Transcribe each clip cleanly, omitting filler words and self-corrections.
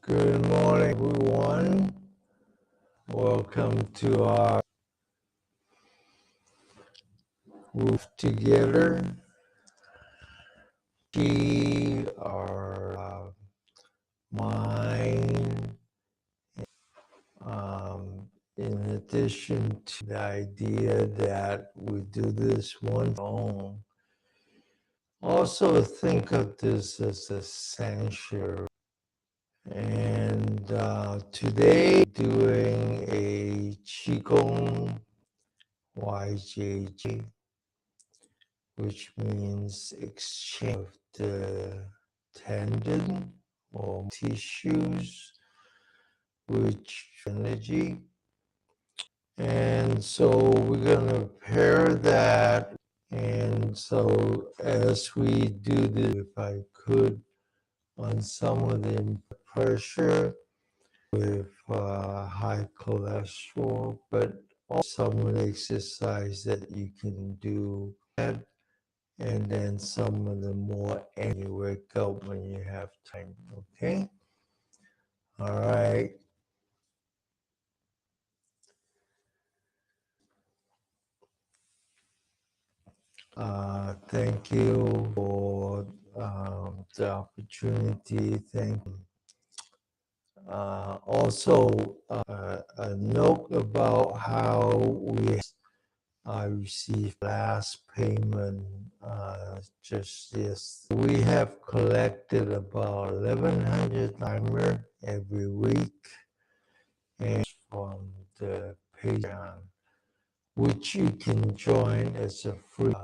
Good morning, everyone. Welcome to our Roof Together. Our mind. In addition to the idea that we do this one own, also think of this as a sanctuary. And today, doing a Qigong YJJ, which means exchange of the tendon or tissues, which energy. And so we're going to pair that. And so as we do this, if I could, on some of the pressure with high cholesterol, but also some of the exercise that you can do, and then some of the more and you wake up when you have time. Okay? All right. Thank you for the opportunity. Thank you. Also, a note about how I received last payment just yes. We have collected about 1,100 timer every week, and from the Patreon, which you can join as a free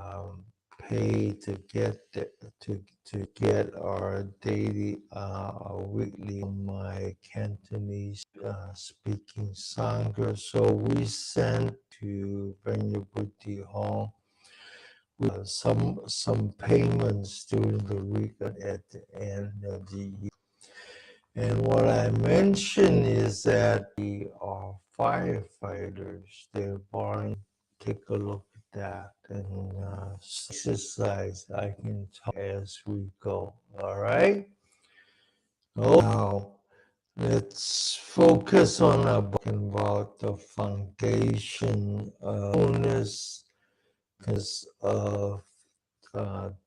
pay to get to get our daily our weekly my Cantonese speaking sangha. So we sent to Prajñā Buddhi Hall some payments during the week at the end of the year. And what I mentioned is that our firefighters, they're borrowing. Take a look at that and exercise. I can talk as we go. All right. Oh, now let's focus on about the foundation of mindfulness, because of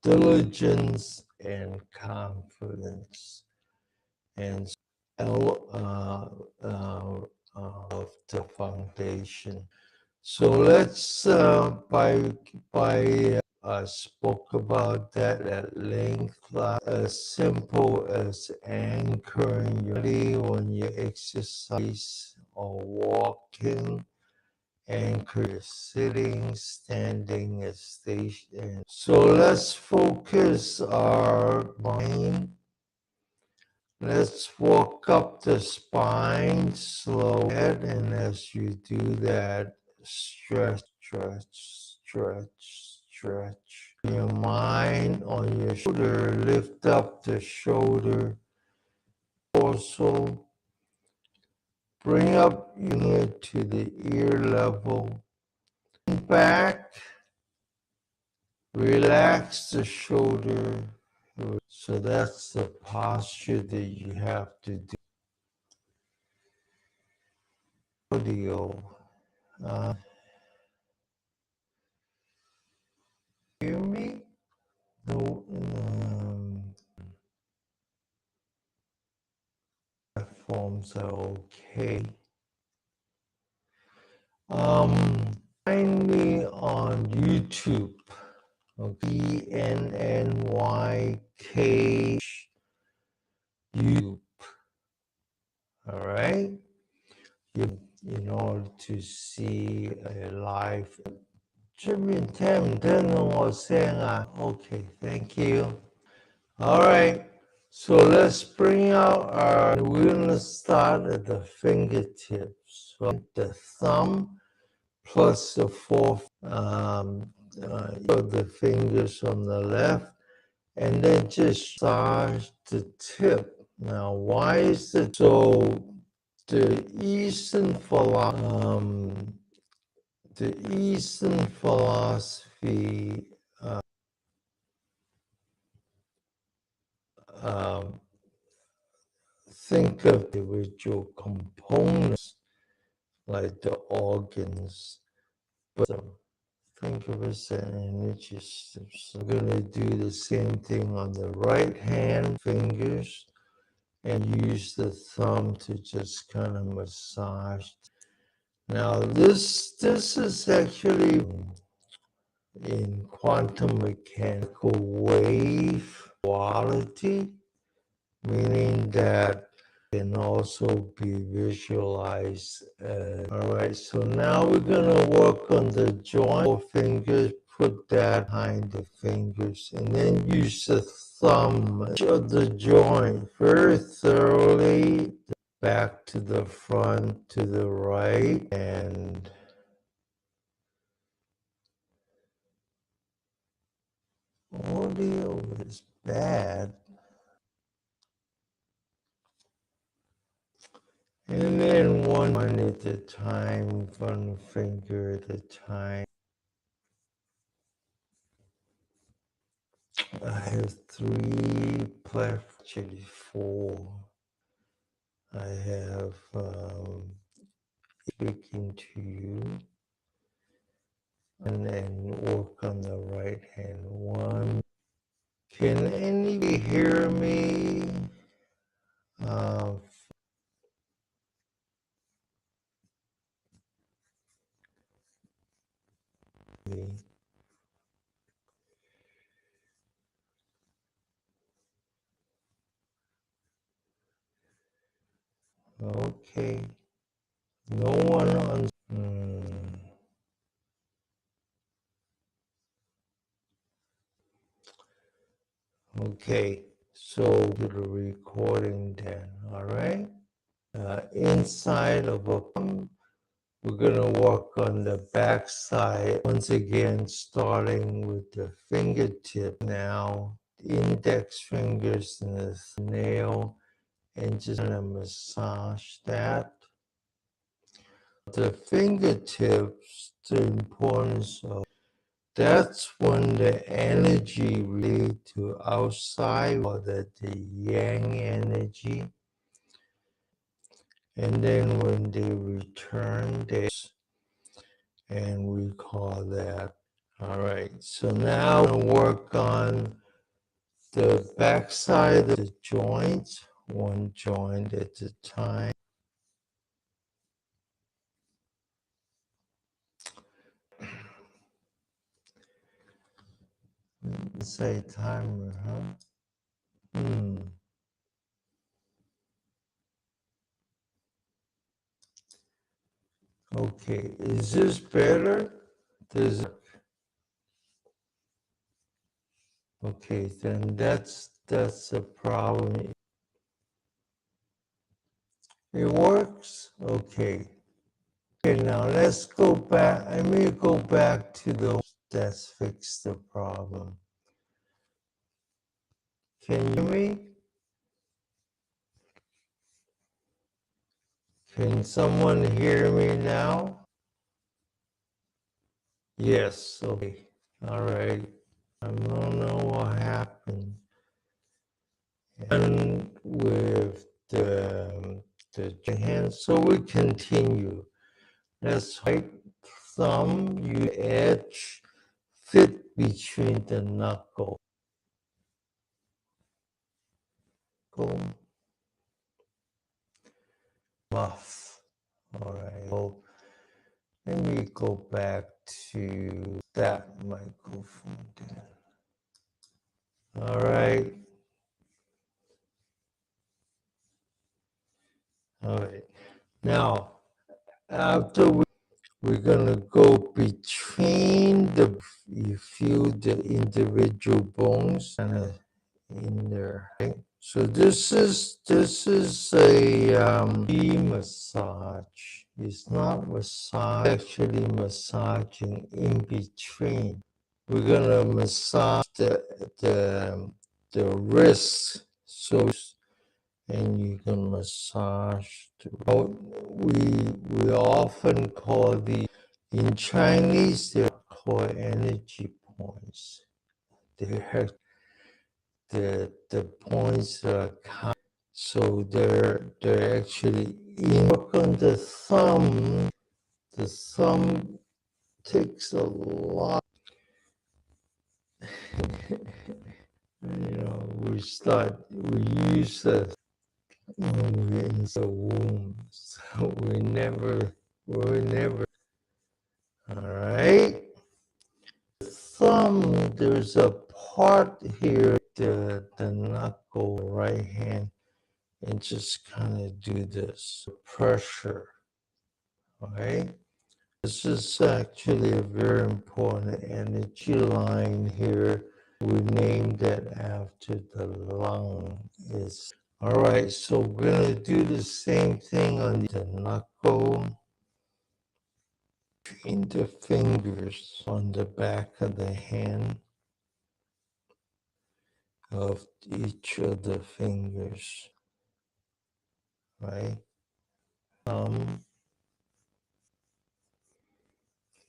diligence and confidence, and of the foundation. So let's I spoke about that at length. As simple as anchoring your body when you exercise or walking, anchor your sitting, standing, at station. So let's focus our mind. Let's walk up the spine slow, and as you do that, stretch, stretch, stretch, stretch. Your mind on your shoulder, lift up the shoulder, torso, bring up your ear to the ear level, back, relax the shoulder. So that's the posture that you have to do. Audio. Hear me? No. Platforms are okay. Find me on YouTube. ENNYK YouTube. All right. In order to see a live. Okay, thank you. All right, so let's bring out we're going to start at the fingertips. So the thumb plus the fourth of the fingers on the left, and then just massage the tip. Now, why is it so? The Eastern philosophy think of individual components like the organs, but think of it as an energy system. So we're going to do the same thing on the right hand fingers and use the thumb to just kind of massage. Now this is actually in quantum mechanical wave quality, meaning that can also be visualized. All right, so now we're going to work on the joint. 4 fingers, put that behind the fingers, and then use the thumb of the joint very thoroughly, back to the front, to the right, and audio is bad. And then one at a time, one finger at a time. I have 3 platforms, actually 4. I have speaking to you, and then work on the right hand. 1. Can anybody hear me? Okay. No one on. Okay, so do the recording then, all right? Inside of a thumb, we're going to work on the back side. Once again, starting with the fingertip now, index fingers and the nail, and just going to massage that. The fingertips, the importance of that's when the energy relate to outside, or the yang energy. And then when they return, and we call that. All right, so now we'll work on the back side of the joints, one joint at a time. Say timer, huh? Okay, is this better? Okay, then that's a problem. It works? Okay. Okay, now let's go back. Let me go back to the that's fixed the problem. Can you hear me? Can someone hear me now? Yes, okay. All right. I don't know what happened. And with the hand, so we continue. Let's right thumb, you edge, fit between the knuckle. Go. Muff. All right. Well, let me go back to that microphone then. All right. All right. Now, after we're going to go between you feel the individual bones and in there. Right? So this is a massage. It's not massage, actually massaging in between. We're gonna massage the wrist, so and you can massage. We often call in Chinese they're called energy points. They're the points are So they're actually in work on the thumb. The thumb takes a lot. We use the when we're in the womb. So we're never. All right. The thumb, there's a part here, the knuckle, right hand, and just kind of do this pressure. All right. This is actually a very important energy line here. We named it after the lung. All right, so we're going to do the same thing on the knuckle, between the fingers on the back of the hand of each of the fingers, right?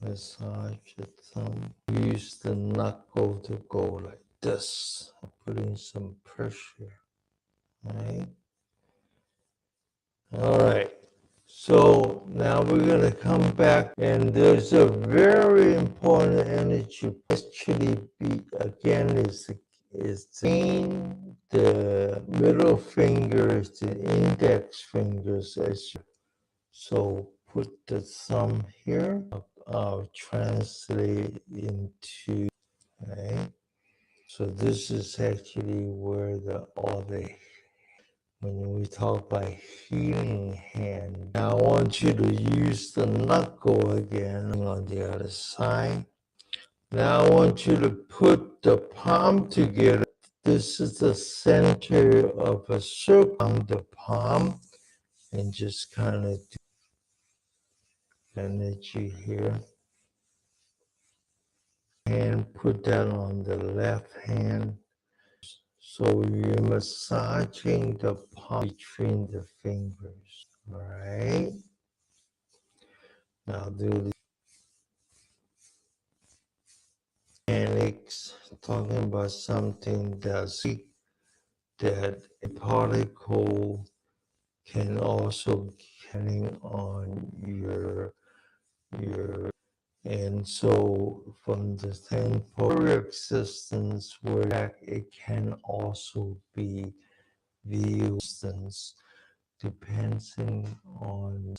Massage the thumb. Use the knuckle to go like this, putting some pressure, right? All right. So now we're going to come back, and there's a very important energy. Actually, again, is the middle fingers, the index fingers. So put the thumb here. I'll translate into, right? So this is actually where all the when we talk about healing hand. Now I want you to use the knuckle again on the other side. Now I want you to put the palm together. This is the center of a circle on the palm, and just kind of do energy here. And put that on the left hand. So you're massaging the palm between the fingers. All right. Now do the mechanics, talking about something that a particle can also depending on your and so from the temporal existence where it can also be the existence depending on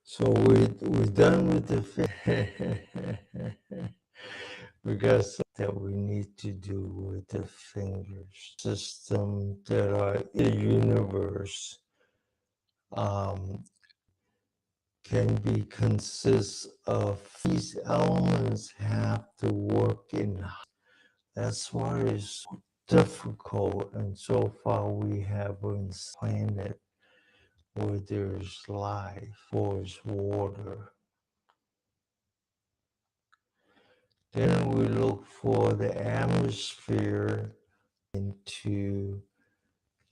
so we're done with the we got something that we need to do with the fingers system that are in the universe can be consists of these elements have to work in. That's why it's so difficult, and so far we haven't planet where there's life, or there's water. Then we look for the atmosphere into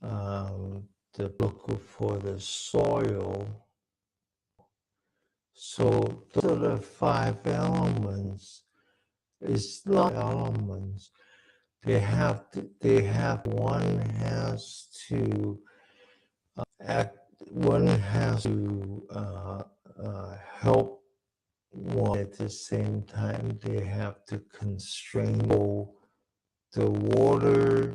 the look for the soil. So those are the 5 elements. It's not elements. They have one has to act. One has to help one at the same time. They have to constrain the water.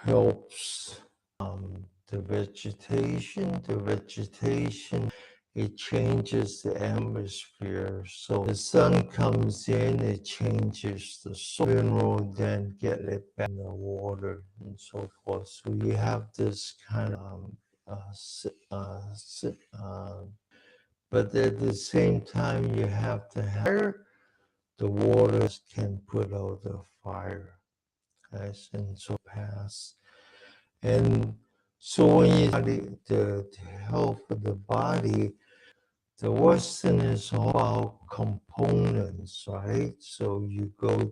Helps the vegetation. The vegetation, it changes the atmosphere. So the sun comes in, it changes the soil mineral, then get it back in the water and so forth. So you have this kind of but at the same time you have to have the water can put out the fire. Yes, and so pass. And so when you study the health of the body, the Western is all about components, right? So you go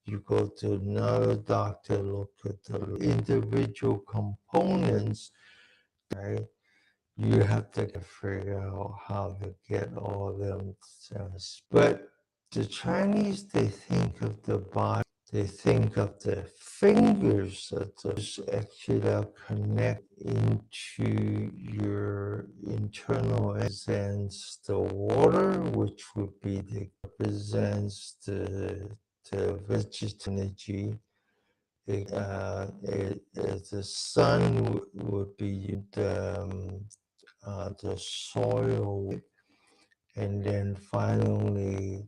to another doctor, look at the individual components, right? You have to figure out how to get all of them. But The Chinese, they think of the body, they think of the fingers that those actually are connect into your internal represents the water, which would be the represents the vegetable energy. The sun would be the soil, and then finally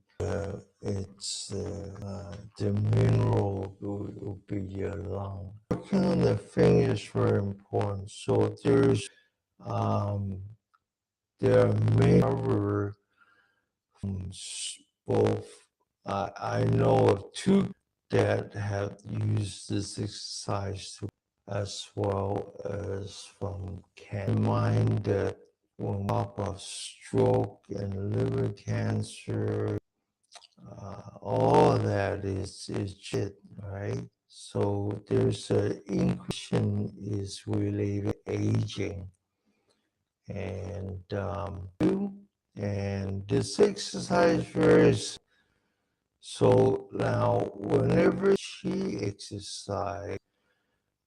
it's the mineral will be your lung. Working on the fingers is very important. So there are many other both. I know of two that have used this exercise as well as from mind that when we talk about stroke and liver cancer, all of that is shit, right? So there's an increase is related to aging, and this exercise varies. So now, whenever she exercise,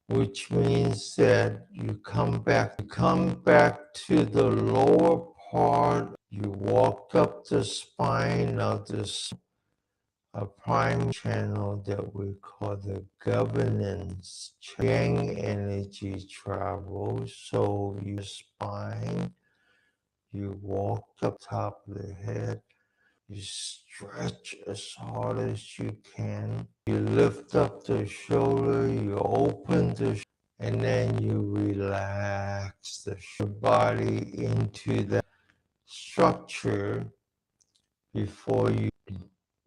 which means that you come back to the lower part, you walk up the spine of this a prime channel that we call the governance. Yang energy travels, so your spine, you walk up top of the head, you stretch as hard as you can. You lift up the shoulder, you open and then you relax the body into that structure before you.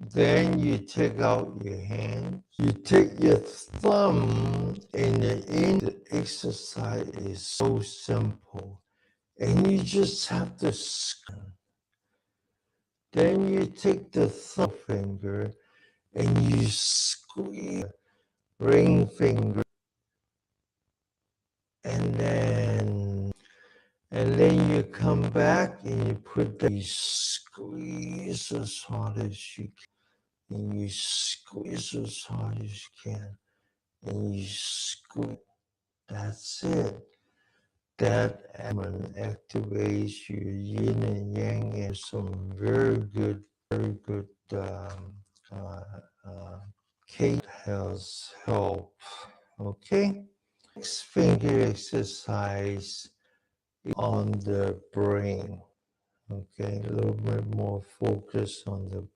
Then you take out your hand. You take your thumb, and the exercise is so simple. And you just have to scan. Then you take the thumb finger and you squeeze the ring finger, and then you come back and you you squeeze as hard as you can, and you squeeze as hard as you can, and you squeeze. That's it. That activates your yin and yang, and some very good Kate has help. Okay. Next finger exercise on the brain. Okay, a little bit more focus on the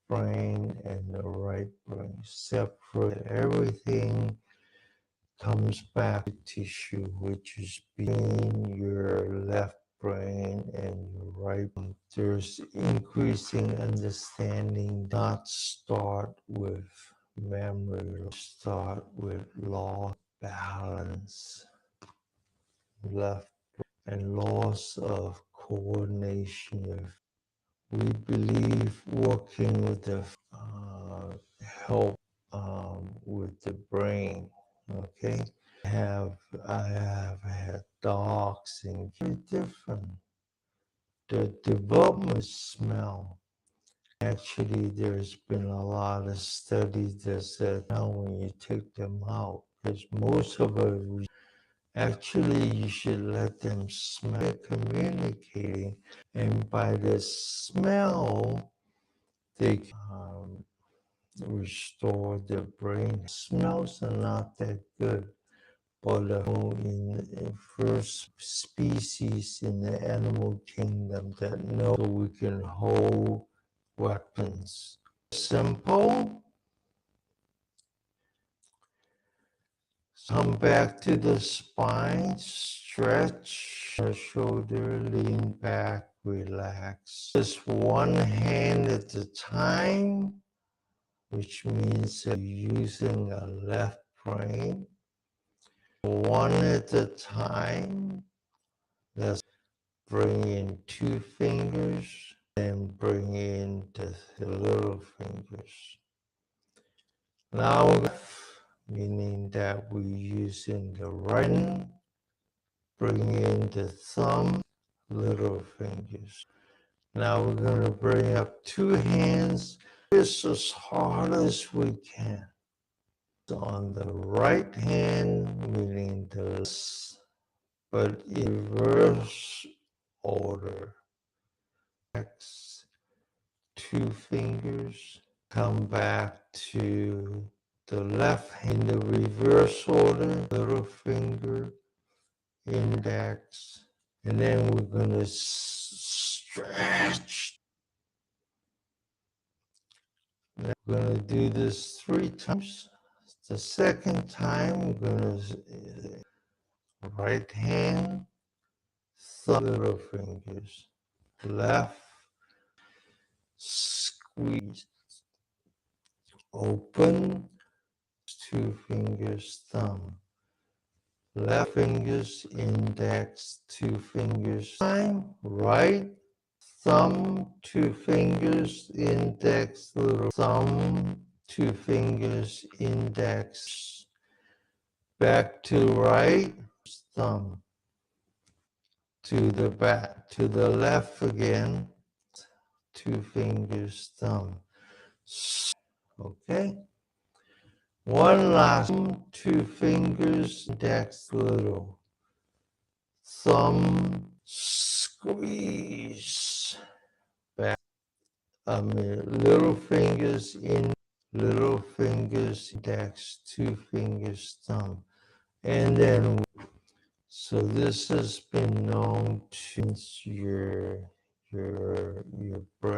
brain and the right brain. Separate everything, comes back to tissue, which is between your left brain and your right brain. There's increasing understanding, not start with memory, start with loss, balance, left, and loss of coordination. We believe working with the help with the brain. Okay, I have had dogs and very different. The development of smell. Actually, there's been a lot of studies that said now when you take them out, because most of it, actually you should let them smell communicating, and by the smell, they restore the brain. Smells are not that good, but in first species in the animal kingdom that know we can hold weapons. Simple. Come back to the spine, stretch the shoulder, lean back, relax. Just one hand at a time, which means that you're using a left brain. One at a time. Let's bring in two fingers, and bring in the little fingers. Now, meaning that we're using the right, bring in the thumb, little fingers. Now we're going to bring up two hands just as hard as we can. On the right hand, meaning the left, but in reverse order. X, two fingers, come back to the left hand, the reverse order, little finger, index, and then we're going to stretch. We're going to do this 3 times. The second time, we're going to right hand, thumb, little fingers, left, squeeze, open, two fingers, thumb, left fingers, index, two fingers, time, right, thumb, two fingers, index, little thumb, two fingers, index, back to right, thumb, to the back, to the left again, two fingers, thumb. Okay. One last, two fingers, index, little thumb, squeeze back. Little fingers in, little fingers, index, two fingers, thumb, and then. So this has been known since your brain.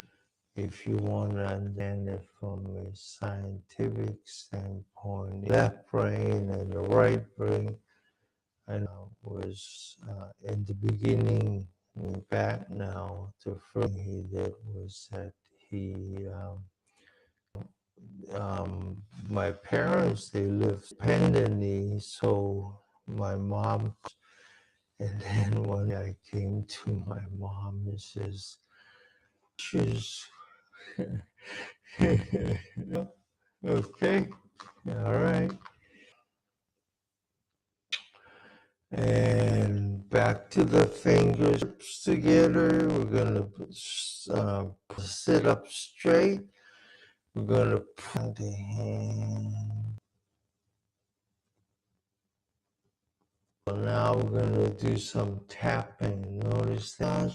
If you want to understand it from a scientific standpoint, left brain and the right brain, I know was in the beginning, back now, the first thing he did was that he, my parents, they lived independently, so my mom, and then when I came to my mom and says, she's, okay, all right. And back to the fingers together. We're going to sit up straight. We're going to put the hand. Now we're going to do some tapping. Notice that.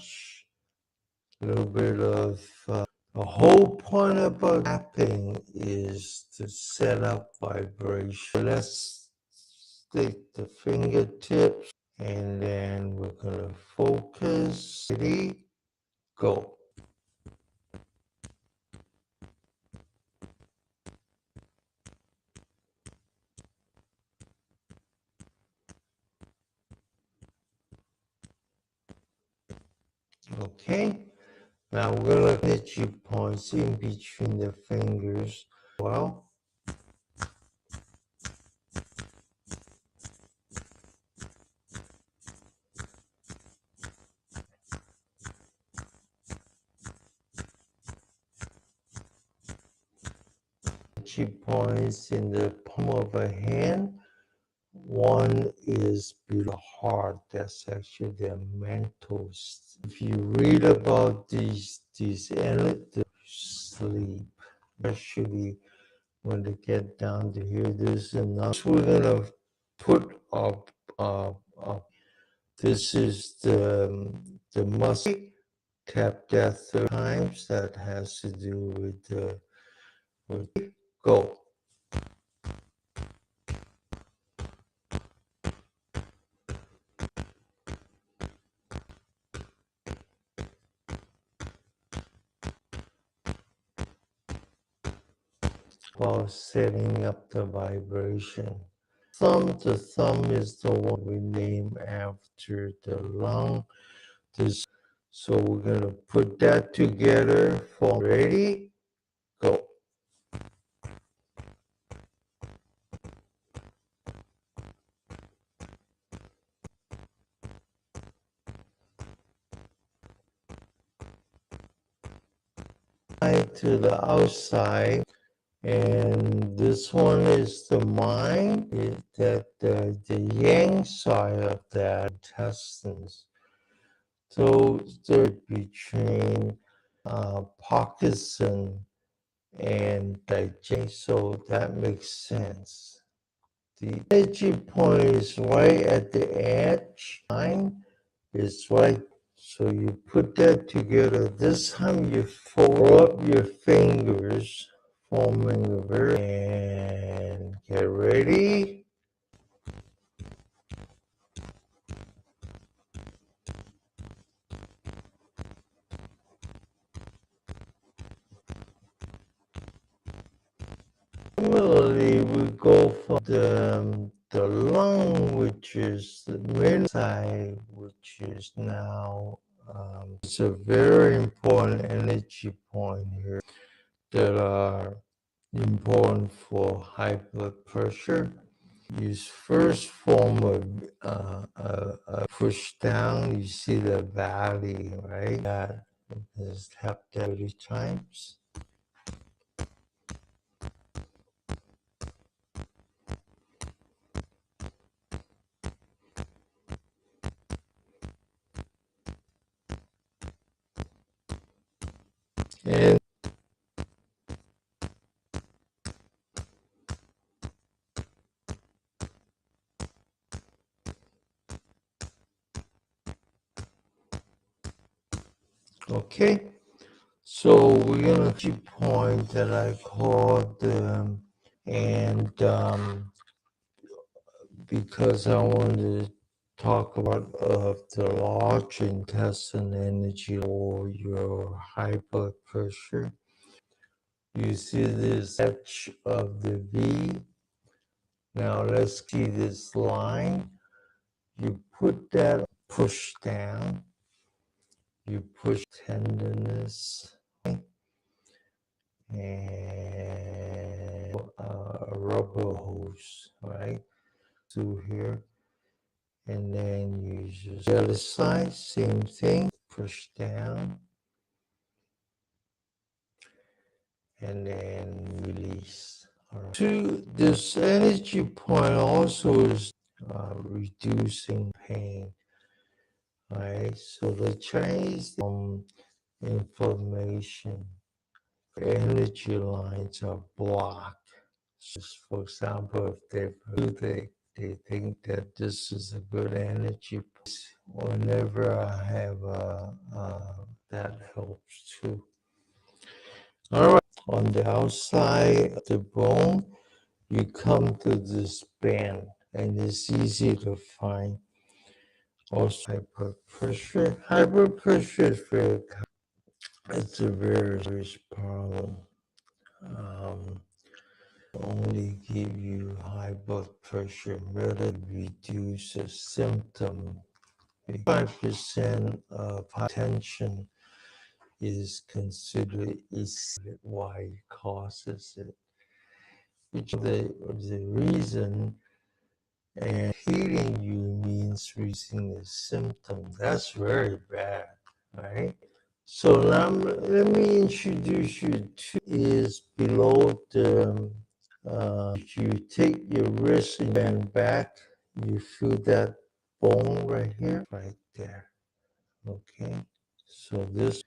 A little bit of the whole point about tapping is to set up vibration. Let's stick the fingertips, and then we're going to focus. Ready? Go. Okay. Now we're going to hit you points in between the fingers. Well, hit you points in the palm of a hand. One is below the heart. That's actually the mental. If you read about these energies, sleep, especially when they get down to here, there's another. We're gonna put up. This is the muscle. Tap that 3 times. That has to do with the go. While setting up the vibration. The thumb is the one we name after the lung. So we're going to put that together for ready, go. To the outside. And this one is the mind, that the yang side of that intestines. So they're between Parkinson and digestion, so that makes sense. The energy point is right at the edge line. It's right, so you put that together. This time you fold up your fingers, forming a very, and get ready. Similarly, we go for the lung, which is the middle side, which is now it's a very important energy point here that are important for high blood pressure. Use first form of a push down. You see the valley, right? That is tapped 30 times. And okay, so we're gonna keep point that I called and because I wanted to talk about the large intestine energy or your high blood pressure. You see this edge of the V. Now let's see this line. You put that push down. You push tenderness and a rubber hose, right? Through here. And then you just the other side, same thing, push down. And then release. All right. So this energy point also is reducing pain. Right, so the Chinese inflammation, energy lines are blocked. So for example, if they think that this is a good energy, whenever I have that helps too. All right, on the outside of the bone, you come to this band, and it's easy to find. Also, hyperpressure. Hyperpressure is very common. It's a very serious problem. Only give you high blood pressure, rather reduce a symptom. 5% of hypertension is considered why it causes it. Which the reason, and healing you means reducing the symptom. That's very bad, right? So now let me introduce you to is below the if you take your wrist and bend back, you feel that bone right here, right there. Okay, so this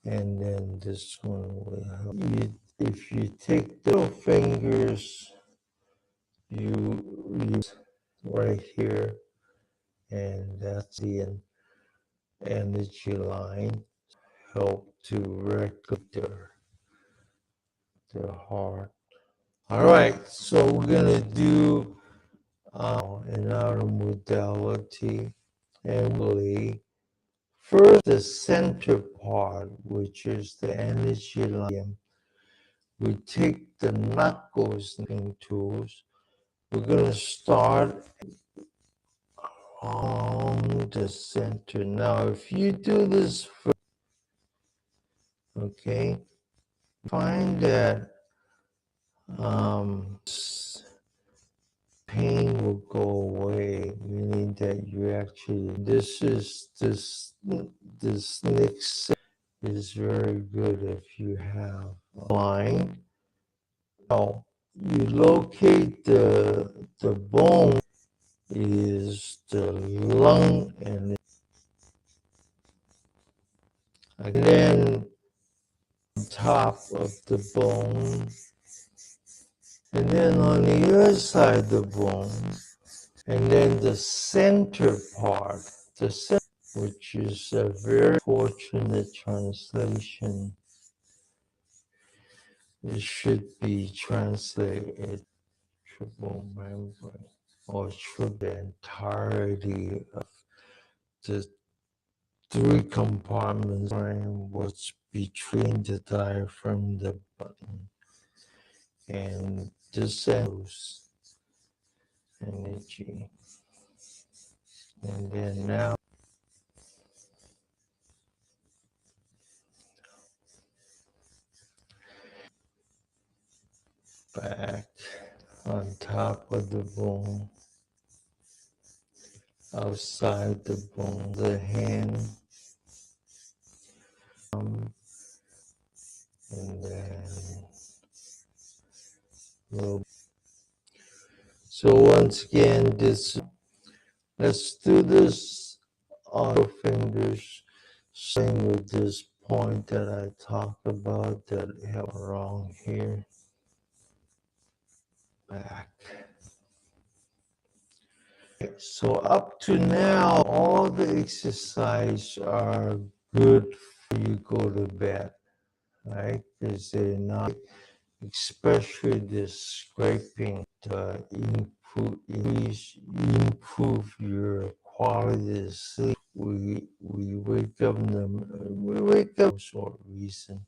and then this one will help you. If you take the fingers, you right here, and that's the energy line. Help to regulate their heart. All right, so we're gonna do another modality, and really first the center part, which is the energy line. We take the knuckles and tools. We're gonna start on the center. Now, if you do this first, okay, find that pain will go away, meaning that you actually, this next is very good if you have a line. Now, you locate the bone is the lung, and then the bone, and then on the other side of the bone, and then the center part, the center, which is a very fortunate translation. It should be translated triple membrane, or the entirety of the three compartments, what's between the diaphragm and the button, and the centers energy. And then now back on top of the bone, outside the bone, the hand, and then little. So once again, let's do this on your fingers, starting with this point that I talked about that held wrong here. Back. So up to now, all the exercises are good for you to go to bed, right? Because they're not, especially this scraping, to improve your quality of sleep. We wake up for short reason,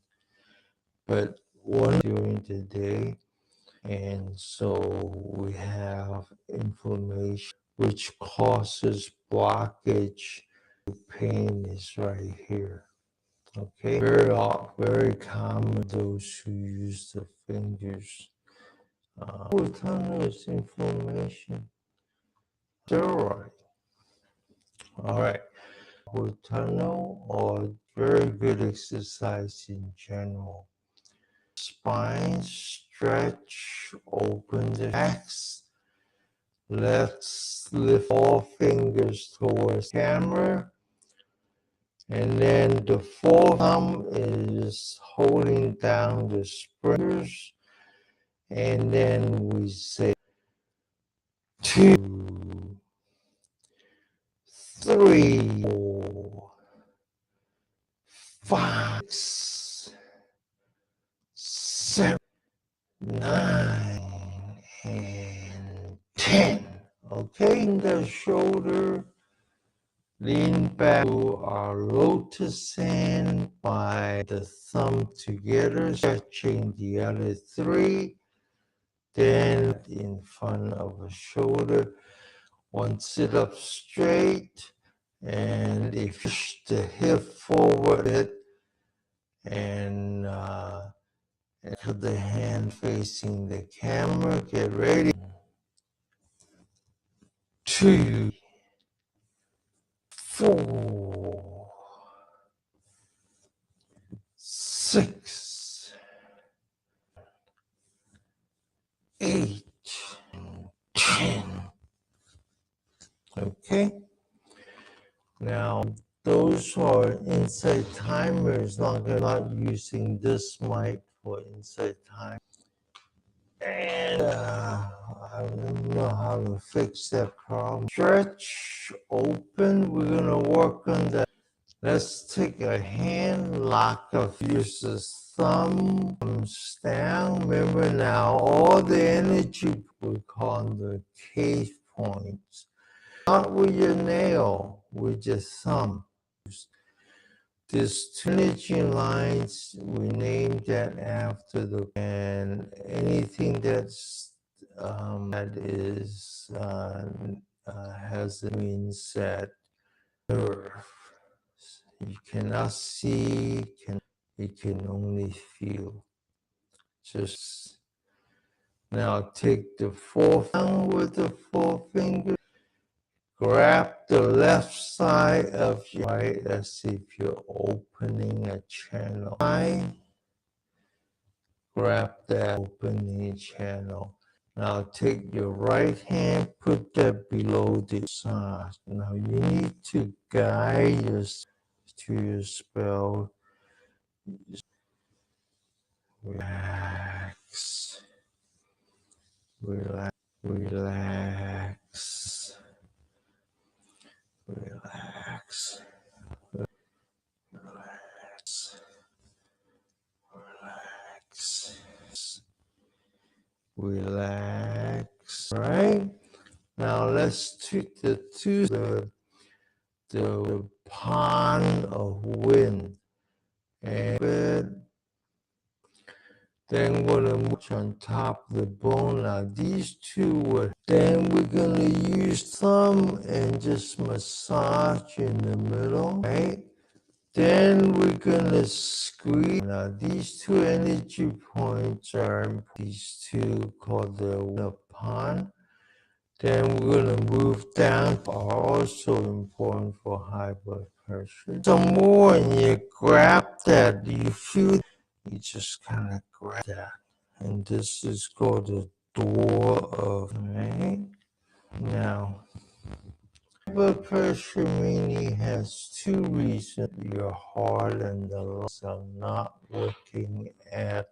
but one during the day, and so we have inflammation, which causes blockage. Pain is right here. Okay, very common those who use the fingers. Tunnel is inflammation. Steroid. All right. Tunnel, or very good exercise in general. Spine stretch, open the backs. Let's lift all fingers towards camera. And then the forearm is holding down the fingers. And then we say 2, 3, 4, 5, 7, 9, and 10. Okay, the shoulder. Lean back to our lotus hand by the thumb together, stretching the other 3. Then in front of the shoulder, one sit up straight, and if you push the hip forward, and put the hand facing the camera, get ready. 2, 4, 6, 8, 10. Okay. Now, those who are inside timers, not using this mic for inside time. And I don't know how to fix that problem. Stretch, open. We're going to work on that. Let's take a hand, lock up, use the thumb, thumbs down. Remember now, all the energy we call the cave points. Not with your nail, with your thumb. These 2 energy lines, we named that after and anything that's that is has a means that nerve. You cannot see, you can only feel. Just now take the forefinger with the forefinger. Grab the left side of your right as if you're opening a channel. Grab that opening channel. Now take your right hand, put that below the massage. Now you need to guide yourself to your spell relax, relax, relax, relax, relax, relax, relax. All right. Now let's take the pond of wind, and then we're going to move on top of the bone. Now these two would, then we're going to use thumb and just massage in the middle, right? Then we're going to squeeze. Now these two energy points are these two called the pond. Then we're going to move down, are also important for high blood pressure. Some more, and you grab that, you feel, you just kind of grab that. And this is called the door of, right? Now, high blood pressure mainly has two reasons. Your heart and the lungs are not working at,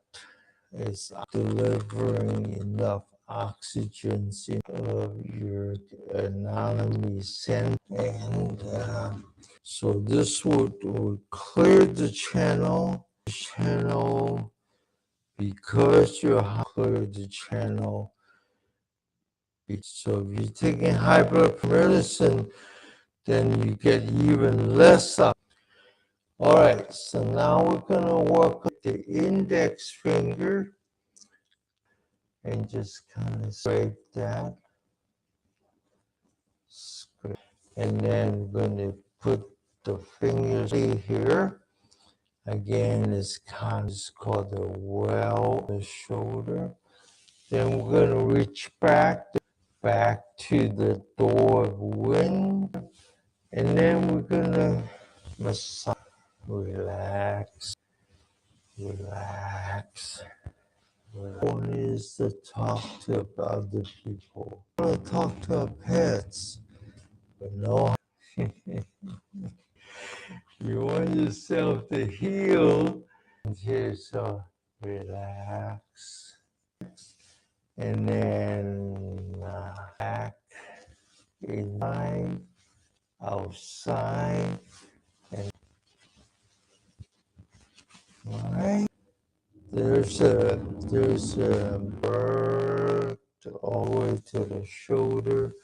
is delivering enough oxygen of your anatomy center, and so this would clear the channel, because you clear the channel. So if you're taking high blood pressure medicine, then you get even less up. All right, so now we're going to work with the index finger and just kind of scrape that. And then we're going to put the fingers here. Again, it's kind of called the well, the shoulder. Then we're going to reach back to the door of wind. And then we're going to massage, relax, relax. One is to talk to other people. I want to talk to our pets, but no. You want yourself to heal. And here, so relax. And then back, inside, outside. And right. There's a bird all the way to the shoulder,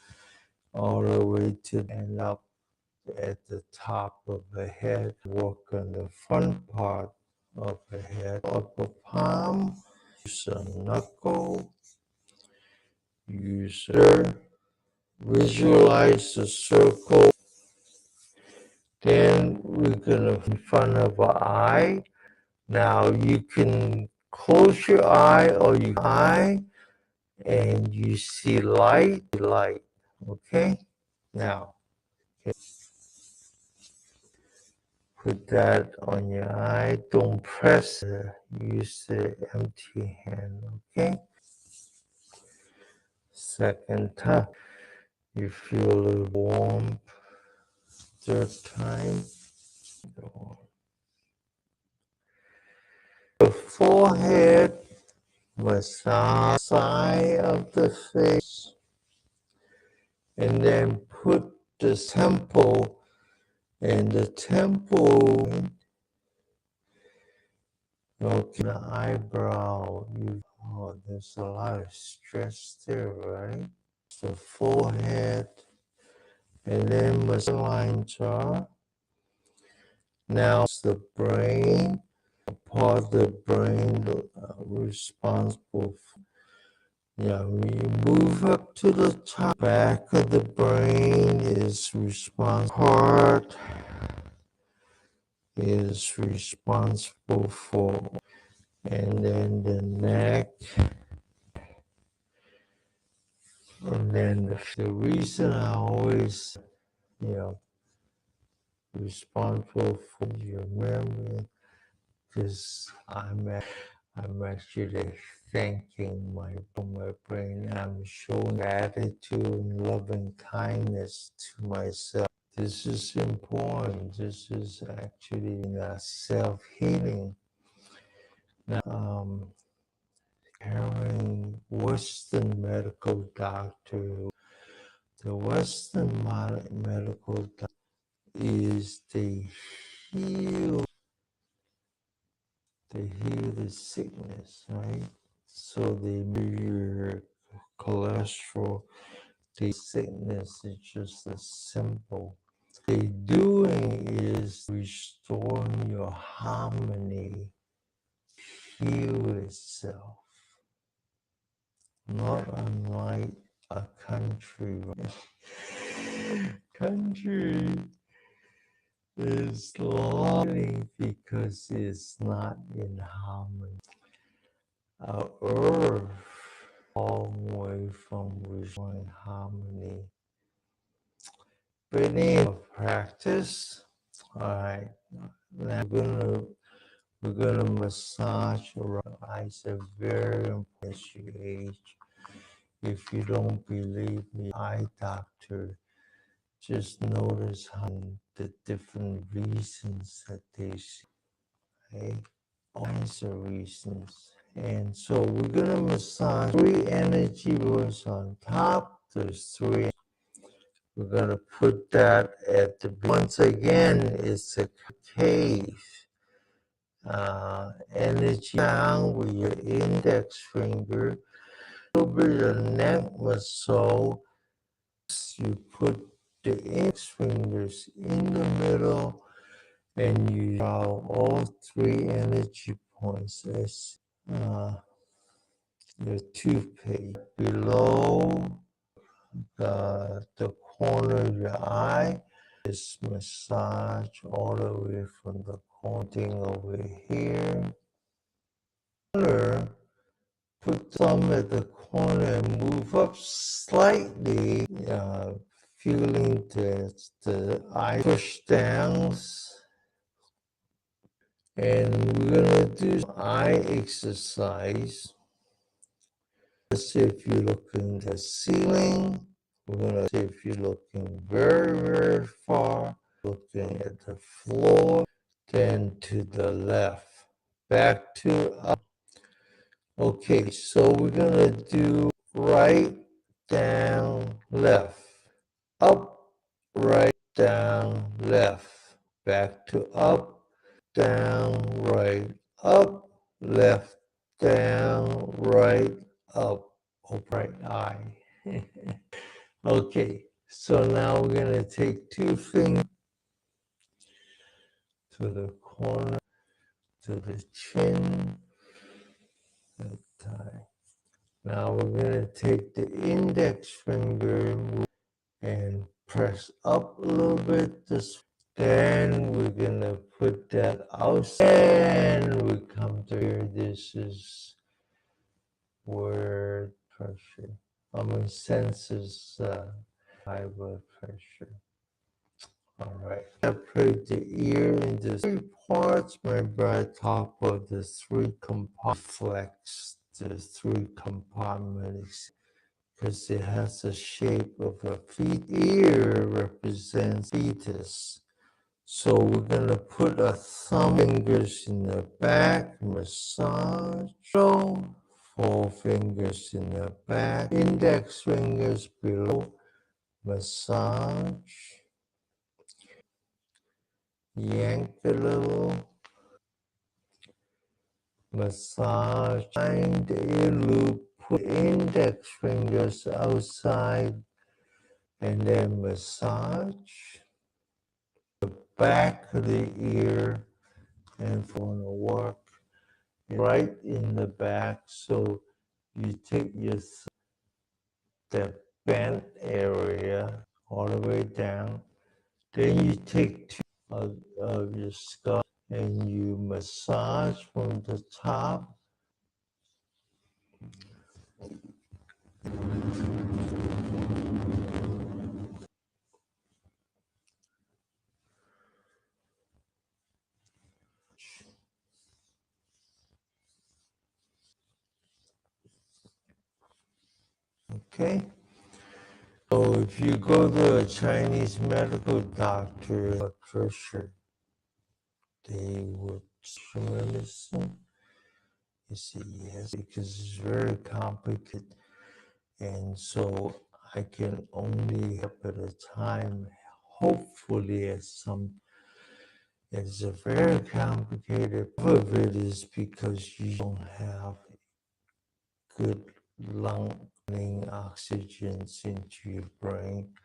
all the way to and up at the top of the head. Walk on the front part of the head, upper palm, use a knuckle, use visualize the circle. Then we're gonna in front of our eye. Now you can close your eye or you eye and you see light. Okay? Now put that on your eye. Don't press it. Use the empty hand. Okay? Second time. You feel a little warm. Third time. The forehead, massage side of the face, and then put the temple and the temple. Okay, the eyebrow. There's a lot of stress there, right? The forehead, and then massage lines are. Now it's the brain, part of the brain responsible for. Yeah, when you move up to the top, back of the brain is responsible. Heart is responsible for, and then the neck, and then the reason I always, responsible for your memory, because I'm actually thanking my brain. I'm showing gratitude and loving kindness to myself. This is important. This is actually self-healing. Now, carrying Western medical doctor, the Western medical doctor is they heal the sickness, right? So they measure cholesterol. The sickness is just as simple. What they're doing is restoring your harmony, heal itself. Not unlike a country. Country is lying because it's not in harmony. Our earth, long way from restoring harmony. But in practice, all right. Now we're gonna massage around eyes. A very important age. If you don't believe me, eye doctor, just notice how the different reasons that they see, right? All kinds of reasons. And so we're gonna massage 3 energy words on top. There's 3. We're gonna put that at the once again. It's a cave. Energy down with your index finger. A little bit of neck muscle. You put the index fingers in the middle and you draw all 3 energy points as your toothpaste below the corner of your eye. Just massage all the way from the corner over here. Put thumb at the corner and move up slightly, feeling the eye push downs. And we're gonna do eye exercise. Let's see if you're looking at the ceiling. We're gonna see if you're looking very, very far. Looking at the floor, then to the left, back to up. Okay, so we're gonna do right, down, left, up, right, down, left, back to up, down, right, up, left, down, right, up, right eye. Okay, so now we're gonna take 2 fingers to the corner, to the chin, that tie. Now we're going to take the index finger and press up a little bit. Then we're going to put that outside. And we come to here. This is where pressure. Senses high blood pressure. All right. Separate the ear into 3 parts. Remember, I talked about the 3 compartments. Flex the 3 compartments because it has the shape of a feet. Ear represents fetus. So we're going to put our thumb fingers in the back, massage. 4 fingers in the back, index fingers below, massage. Yank a little, massage, find the ear loop, put index fingers outside, and then massage the back of the ear, and for the work right in the back. So you take the bent area all the way down, then you take 2 of your skull and you massage from the top. Okay? So if you go to a Chinese medical doctor or pressure, they would medicine. You see, yes, because it's very complicated. And so I can only help at a time. Hopefully, it's a very complicated. Part of it is because you don't have good lung oxygens into your brain.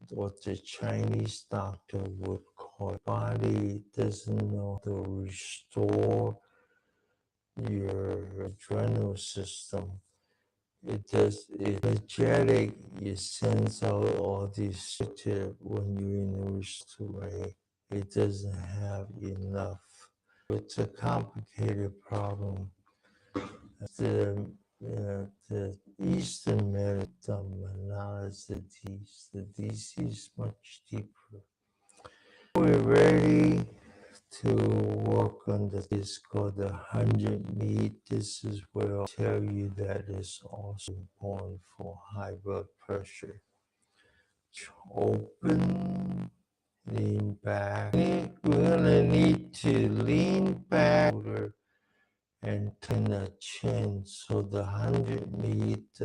What the Chinese doctor would call body doesn't know how to restore your adrenal system. It does, it's energetic, it sends out all these when you're in a restoration. It doesn't have enough. It's a complicated problem. The Eastern medicine analysis, the DC is much deeper. We're ready to work on this called the 100 meat. This is where I'll tell you that is also important for high blood pressure. Open, lean back. We're gonna need to lean back and turn the chin so the 100 meat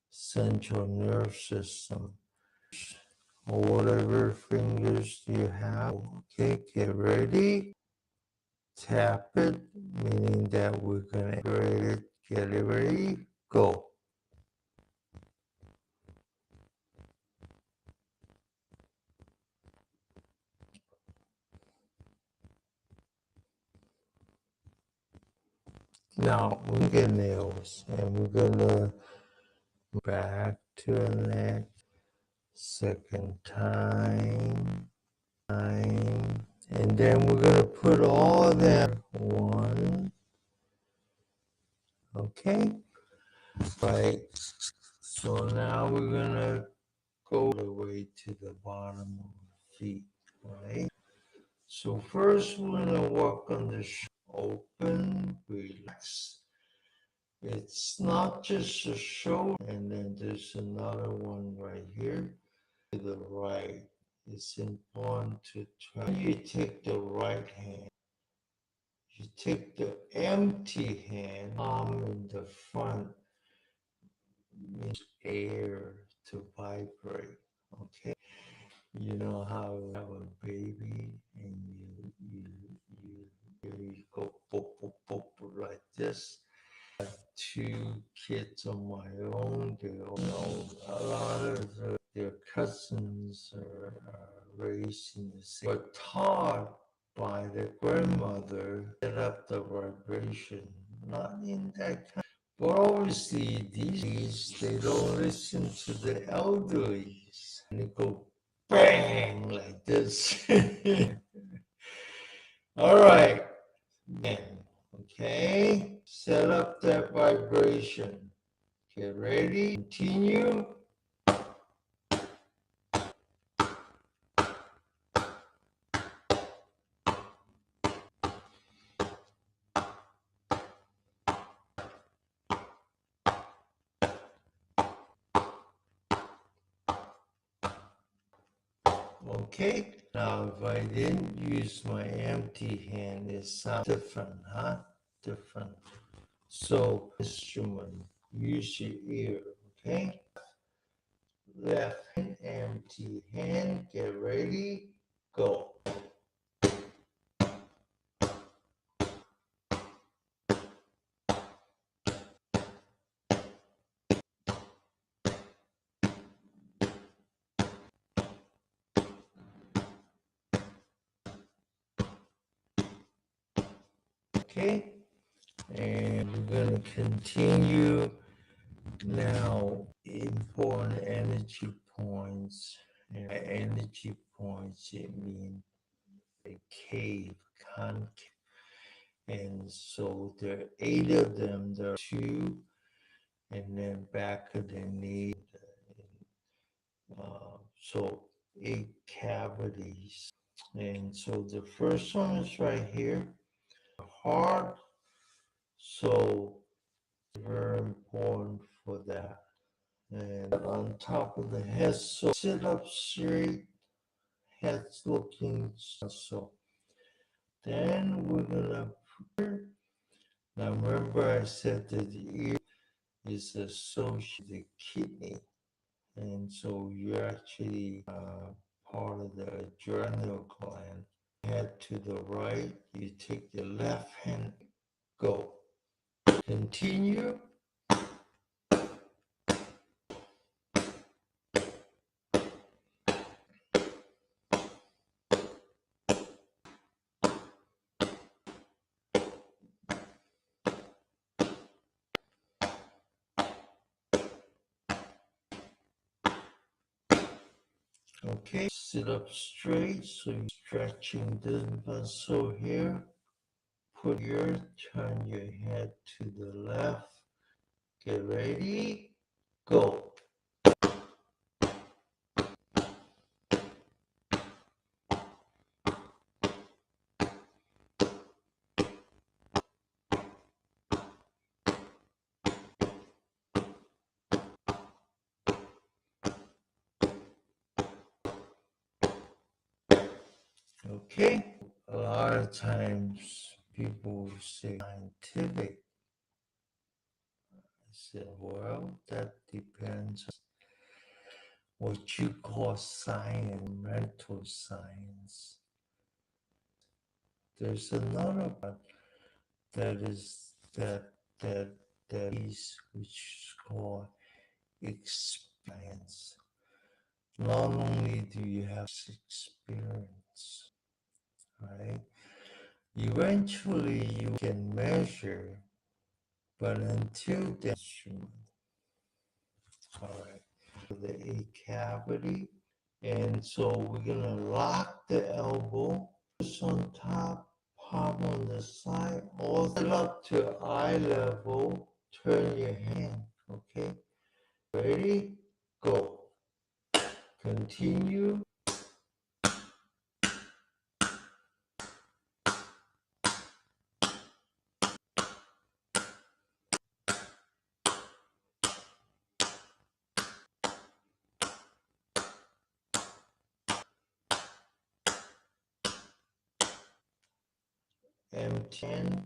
central nerve system or whatever fingers you have. Okay, get ready. Tap it, meaning that we're gonna get it ready, go. Now we get nails and we're gonna back to the neck, second time, and then we're gonna put all that one, okay? Right, so now we're gonna go all the way to the bottom of the feet, right? So first we're gonna work on the open, relax. It's not just a shoulder, and then there's another one right here to the right. It's important to try. You take the right hand. You take the empty hand, palm in the front, means air to vibrate. Okay, you know how you have a baby and you go pop pop pop like this. Two kids on my own. They all know a lot of their cousins are raised in the same, but taught by the grandmother, set up the vibration, not in that kind. But obviously, these days, they don't listen to the elderly. And they go bang like this. All right, then, okay, set up that vibration. Get ready, continue. Okay, now if I didn't use my empty hand, it sounds different, huh? Different. So, instrument, use your ear, okay? Left hand, empty hand, get ready, go. Okay, and we're going to continue now. Important energy points. And energy points, it means a cave, concave. And so there are 8 of them. There are 2, and then back of the knee. So 8 cavities. And so the first one is right here, heart. So very important for that. And on top of the head, so sit up straight, head's looking so. Then we're gonna Now remember I said that the ear is associated with the kidney, and so you're actually part of the adrenal gland. Head to the right, you take your left hand, go. Continue. Okay, sit up straight so you're stretching this muscle here. Put turn your head to the left. Get ready, go. Okay, a lot of times people say scientific. I said, well, that depends on what you call science, mental science. There's another one that is which is called experience. Not only do you have experience, right? Eventually you can measure, but until then, all right, the A cavity. And so we're gonna lock the elbow, push on top, palm on the side, all the way up to eye level. Turn your hand, okay? Ready? Go. Continue. M10,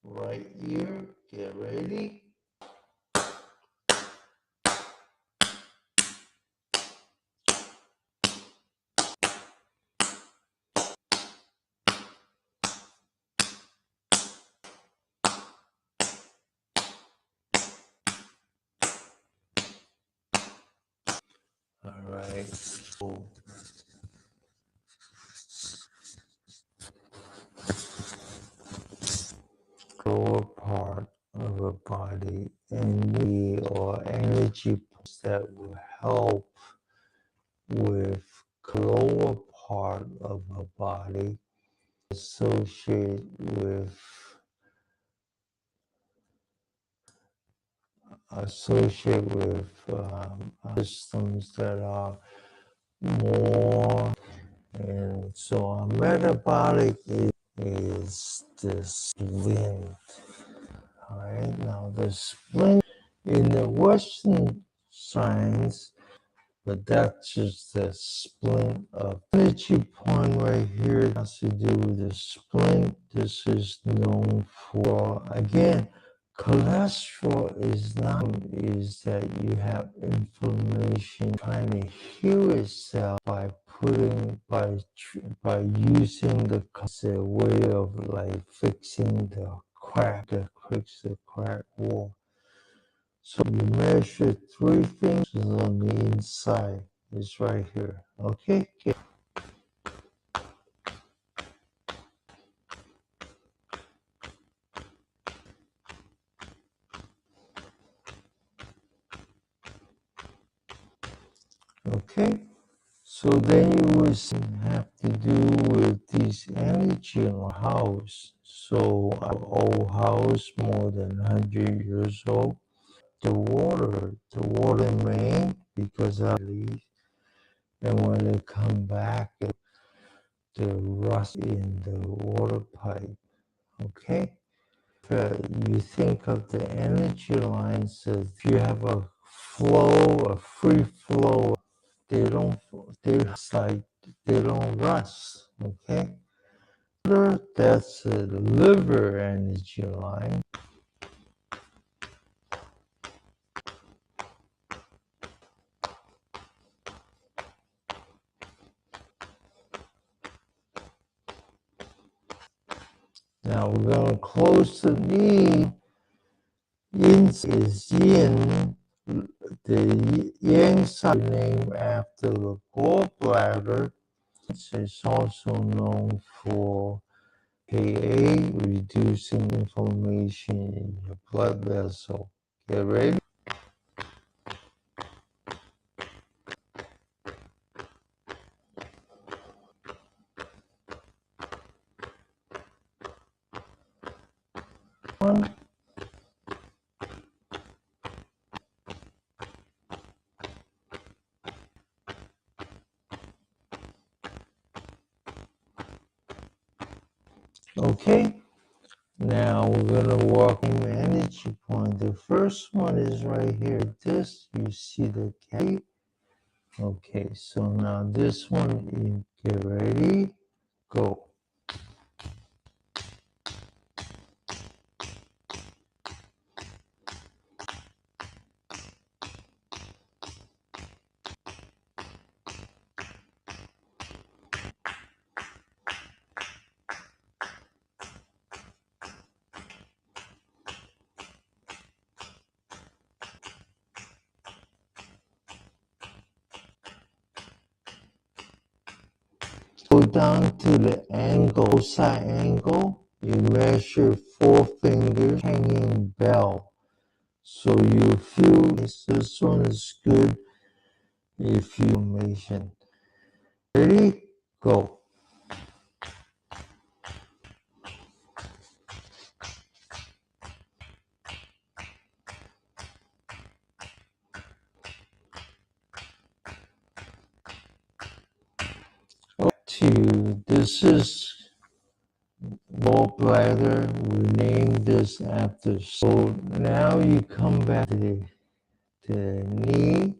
right ear, get ready. All right, so lower part of a body and or energy that will help with lower part of a body associated with systems that are more, and so our metabolic is the splint. All right, now the splint in the Western science, but that's just the splint of energy point right here. Has to do with the splint. This is known for, again, cholesterol is that you have inflammation trying to heal itself by using the way of like fixing the crack wall. So you measure 3 fingers on the inside. It's right here. Okay? Okay? So then you will have to do with this energy in our house. So our old house, more than 100 years old. The water main, because I leave, and when they come back, the rust in the water pipe. Okay? You think of the energy lines as if you have a free flow. They don't rust. Okay? That's the liver energy line. Now we're going to close the knee. Yin is yin. The yang side named after the gallbladder. It's also known for Ka, reducing inflammation in your blood vessel. Get ready? One. Okay. Now we're going to walk in energy point. The first one is right here. This, you see the K. Okay, so now this one, you get ready, go. Go down to the angle, side angle. You measure 4 fingers, hanging bell. So you feel this one is good if you mention. Ready? Go. This is gallbladder. We named this after. So now you come back to the knee.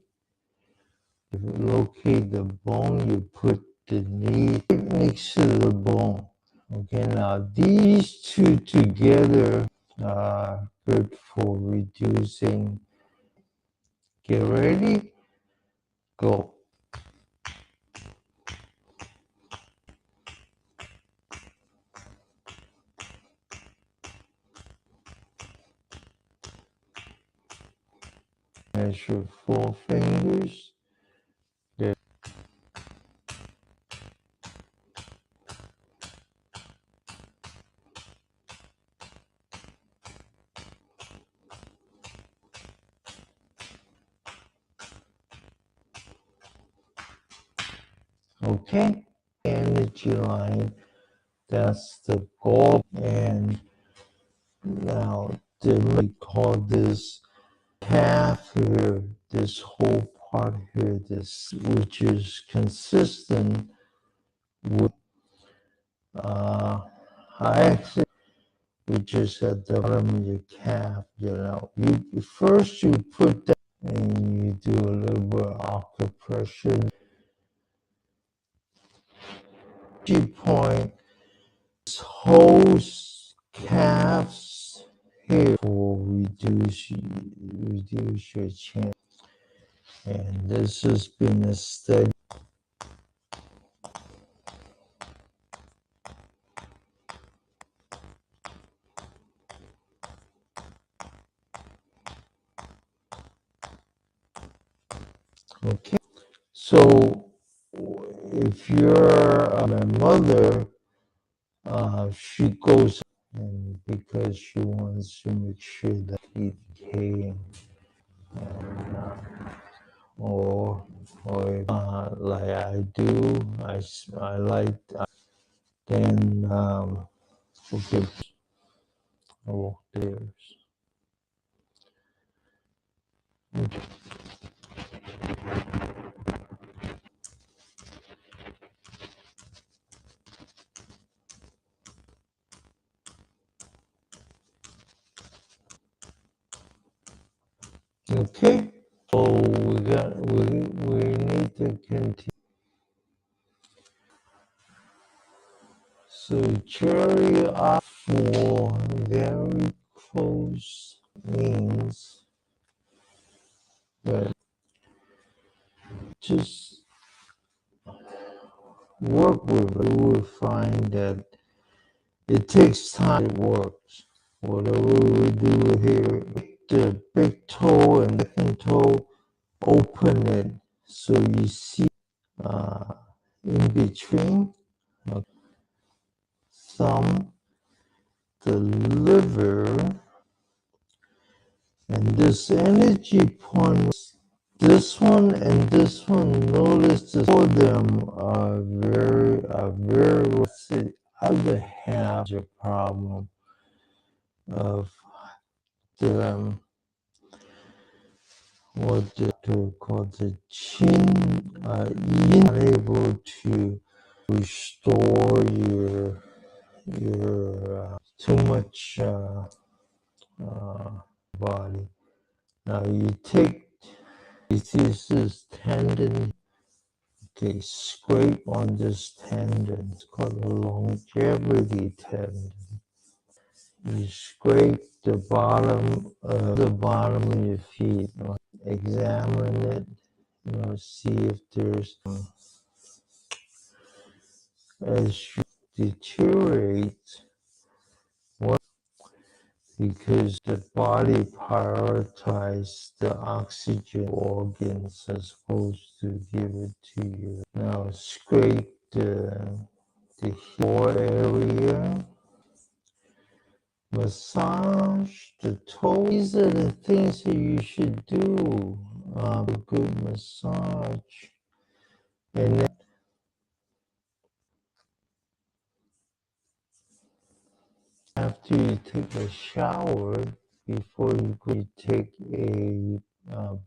If you locate the bone, you put the knee next to the bone. Okay, now these two together are good for reducing. Get ready, go. Measure 4 fingers. There. Okay, energy line. That's the goal. And now we call this half here, this whole part here, this which is consistent with actually which is at the bottom of your calf. You know, you first you put that and you do a little bit of acupressure. Key point. This whole calves here will reduce your chance. And this has been a study. Okay, so if you're a mother, she goes and because she wants to make sure that he's decaying, and, or like I do, I like then okay, oh there's okay. So we need to continue. So cherry up for very close means that just work with it. You will find that it takes time. It works. Whatever we do here, the big toe and second toe, open it so you see in between thumb, the liver, and this energy point. This one and this one, notice the two of them are very what's the other half of the problem of the what they call the chin, you're not able to restore your too much body. Now you take this tendon, okay, scrape on this tendon. It's called the longevity tendon. You scrape the bottom of your feet. Examine it. See if there's as you deteriorate. Because the body prioritizes the oxygen organs as opposed to give it to you. Now scrape the heel area, massage the toes. These are the things that you should do. A good massage, and then after you take a shower, before you could take a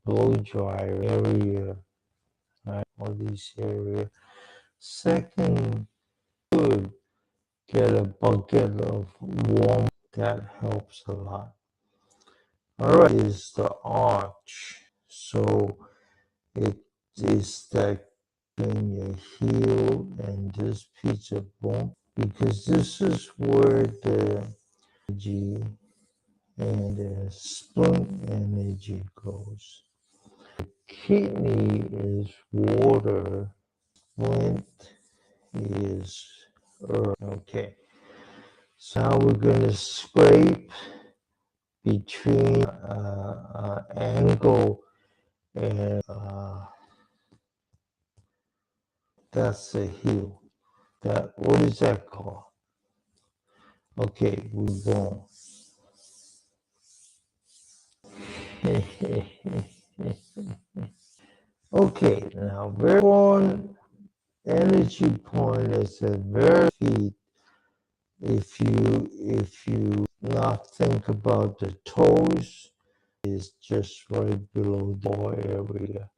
blow dryer area, right? All these areas. Second, good. Get a bucket of warm. That helps a lot. All right, is the arch. So it is that in your heel and this piece of bone, because this is where the energy and the spleen energy goes. Kidney is water, splint is earth. Okay, so now we're going to scrape between ankle and that's the heel. What is that called? Okay, we're going. Okay, now very important energy point is the very feet. If you not think about the toes, is just right below the ball area.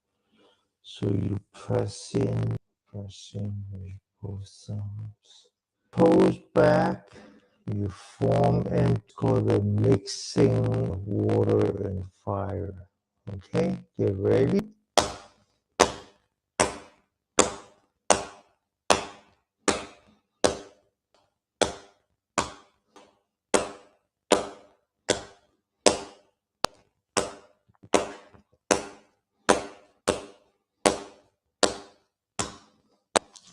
So you press in with both thumbs. Toes back, you form and called the mixing of water and fire. Okay, get ready.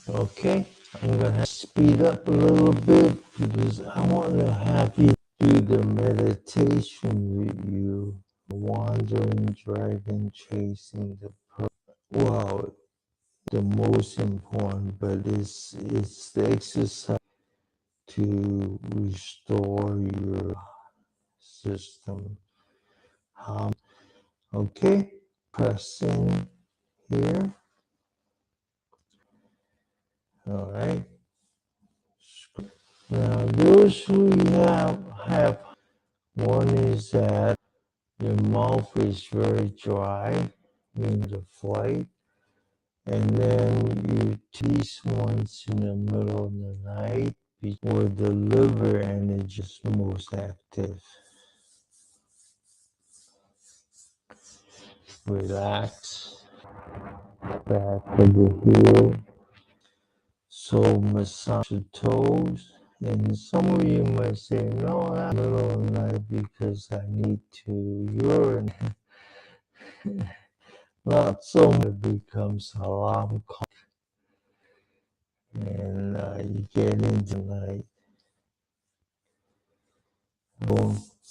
Okay, I'm going to speed up a little bit because I want to have you do the meditation with you. Wandering dragon chasing the pearl. Wow, the most important, but it's the exercise to restore your system. Okay, press in here. All right. Now, those who have one is that your mouth is very dry in the flight, and then you these ones in the middle of the night where the liver energy is most active. Relax back of the heel. So massage the toes. And some of you might say, no, I'm in the middle of the night because I need to urinate. Not so much. It becomes alarm clock. And you get into the night.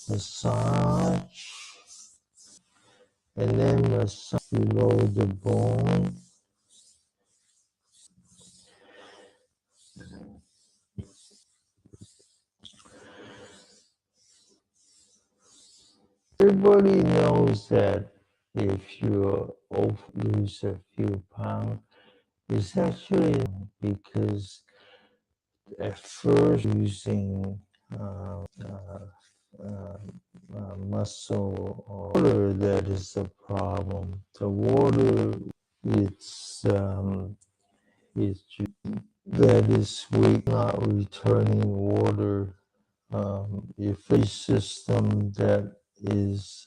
Massage. And then massage below the bone. Everybody knows that if you lose a few pounds, it's actually because at first using muscle or water that is the problem. The water, it's that is weak, not returning water. If a system that is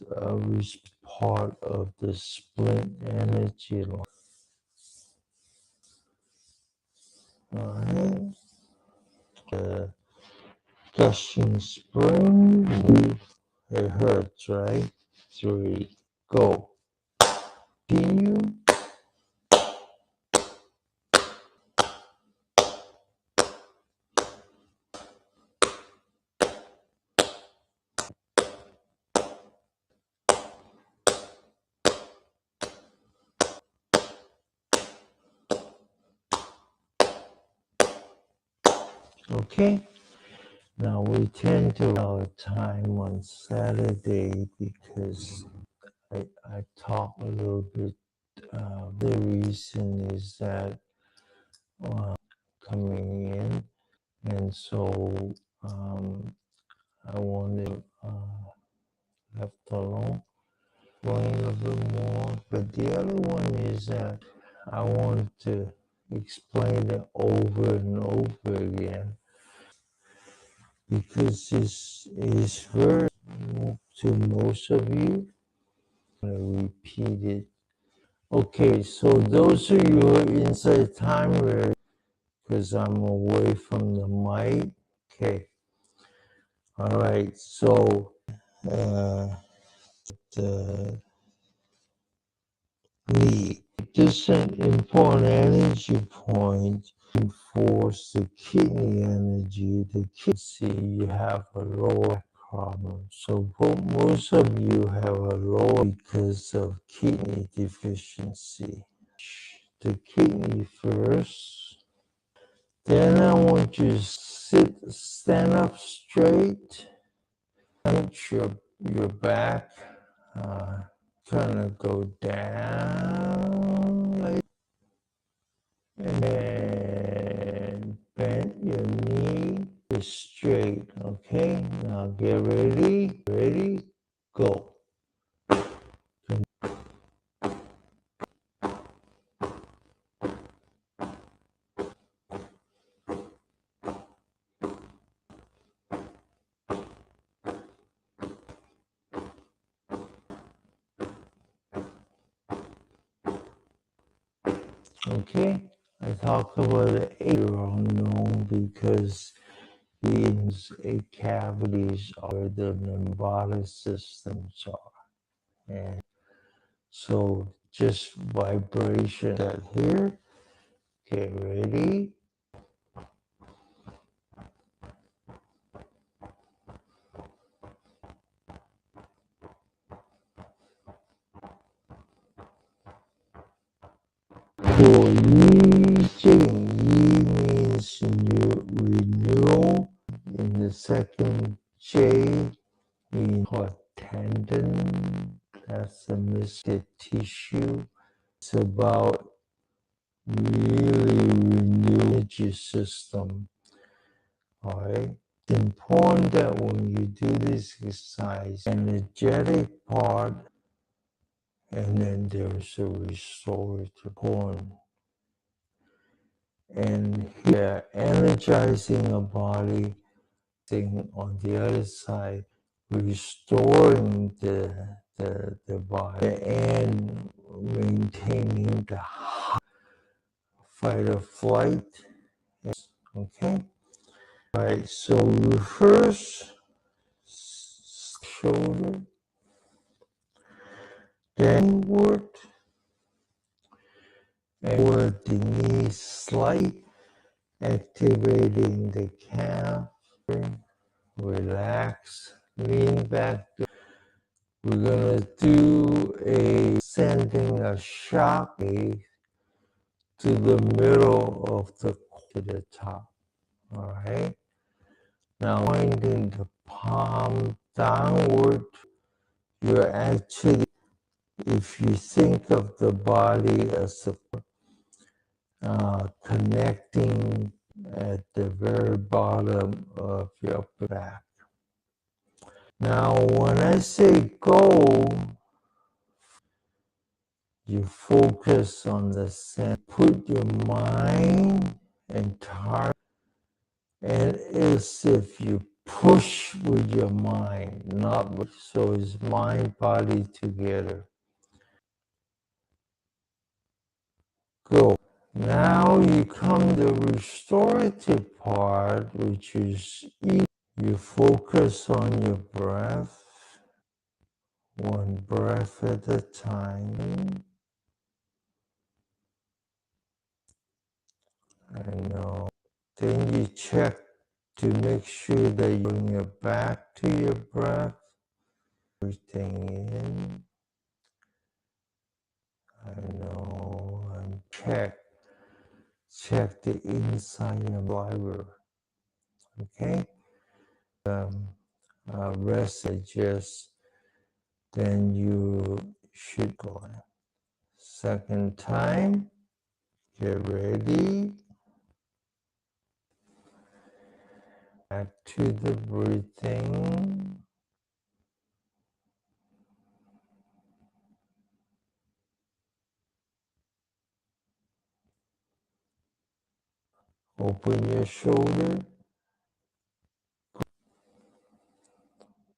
part of the split energy line. All right. Gushing spring. It hurts, right? 3. Go. Continue. Okay. Now we tend to our time on Saturday because I talk a little bit. The reason is that coming in, and so I wanted left alone, going a little more. But the other one is that I wanted to explain it over and over again because this is very to most of you. I'm going to repeat it. Okay, so those of you who are inside time already, because I'm away from the mic. Okay. All right. So the knee. This is an important energy point. Enforce the kidney energy. The kidney, you have a lower problem. So most of you have a lower because of kidney deficiency. The kidney first. Then I want you to stand up straight. Punch your back. Kind of go down like, and bend your knee straight. Okay, now get ready. Ready, go. Okay, I talk about the 8-year-old known because these 8 cavities are the lymphatic systems are. And so just vibration that here. Okay, ready? For Yi Jing, Yi means renewal. In the second J means tendon. That's the mystic tissue. It's about really renewing your system. All right. It's important that when you do this exercise, energetic part, and then there's a restorative point. And here, energizing a body, thing on the other side, restoring the body and maintaining the fight or flight. Okay, Right, so you first shoulder, then inward, and with the knees slightly, activating the calf, relax, lean back. We're going to do sending a shock wave to the middle of to the top. All right. Now pointing the palm downward, you're actually, if you think of the body as connecting at the very bottom of your upper back. Now, when I say go, you focus on the center. Put your mind and target, and as if you push with your mind, not with, so it's mind, body together. Go. Now you come to the restorative part, which is you focus on your breath, one breath at a time. I know. Then you check to make sure that you bring your back to your breath, everything in. I know. And check the inside of your liver. Okay? Rest adjust, then you should go in. Second time, get ready. Back to the breathing. Open your shoulder.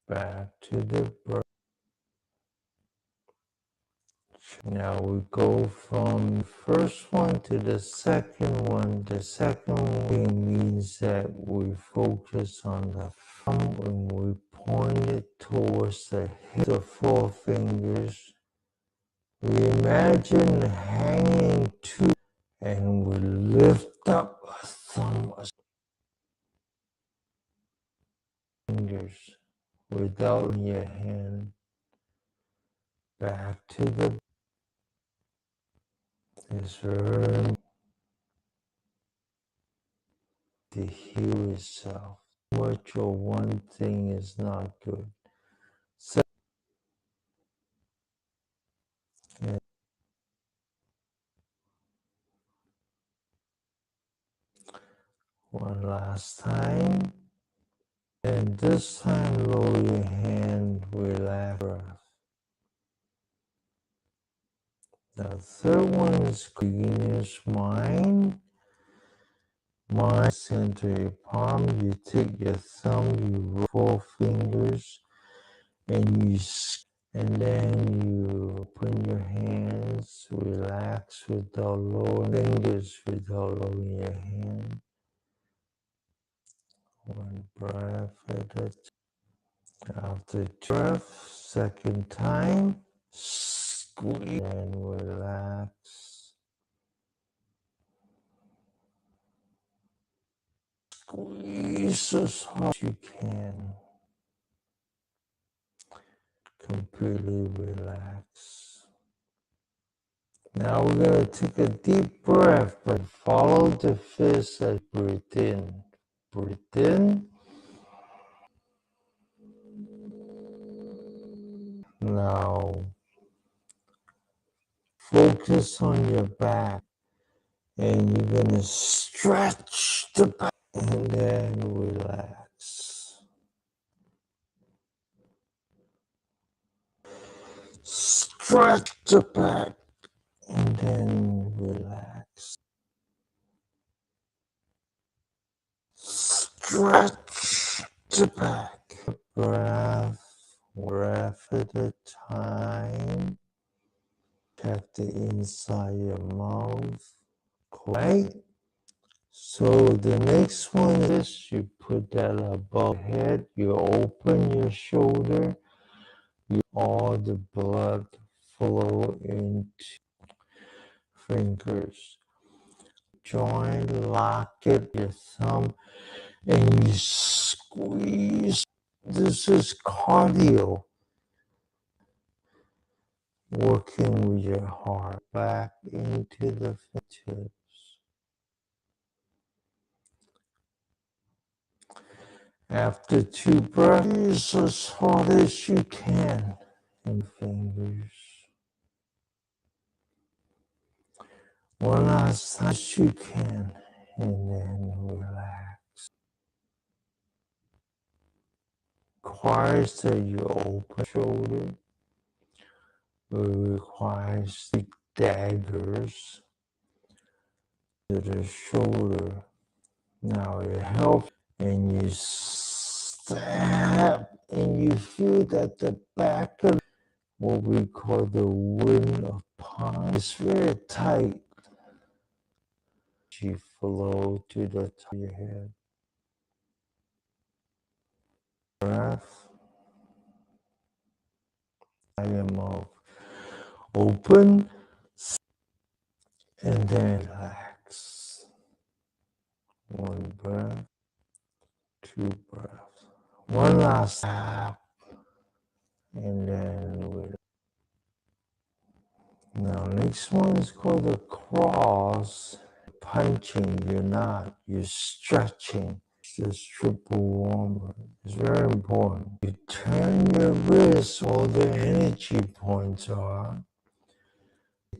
Back to the breath. Now we go from the first one to the second one. The second one means that we focus on the thumb and we point it towards the hip, the four fingers. We imagine hanging two, and we lift up a thumb, fingers, without your hand. Back to the, it's very to heal itself. Much or one thing is not good. So, yeah. One last time. And this time, lower your hand, relax breath. The third one is beginner's mind. Mind, center your palm, you take your thumb, you roll four fingers, and then you open your hands, relax without lowering fingers, without lowering your hand. One breath at a time. After breath, second time, squeeze and relax. Squeeze as hard as you can. Completely relax. Now we're going to take a deep breath, but follow the fist as breathe in. Breathe in. Now focus on your back, and you're going to stretch the back and then relax. Stretch the back and then relax. Stretch the back. Breath at a time. Check the inside of your mouth. Quiet. So the next one is you put that above head, you open your shoulder, all the blood flow into fingers. Join, lock it, your thumb, and you squeeze. This is cardio, working with your heart back into the fingertips. After 2 breaths, as hard as you can in fingers. One last time as you can, and then relax. Requires that you open shoulder. It requires the daggers to the shoulder. Now it helps, and you stab, and you feel that the back of what we call the wind of palm is very tight. You flow to the top of your head. Breath. I am off. Open and then relax. 1 breath, 2 breaths. One last tap, and then relax. Now, next one is called the cross. Punching, you're not, you're stretching. This triple warmer is very important. You turn your wrist, all the energy points are.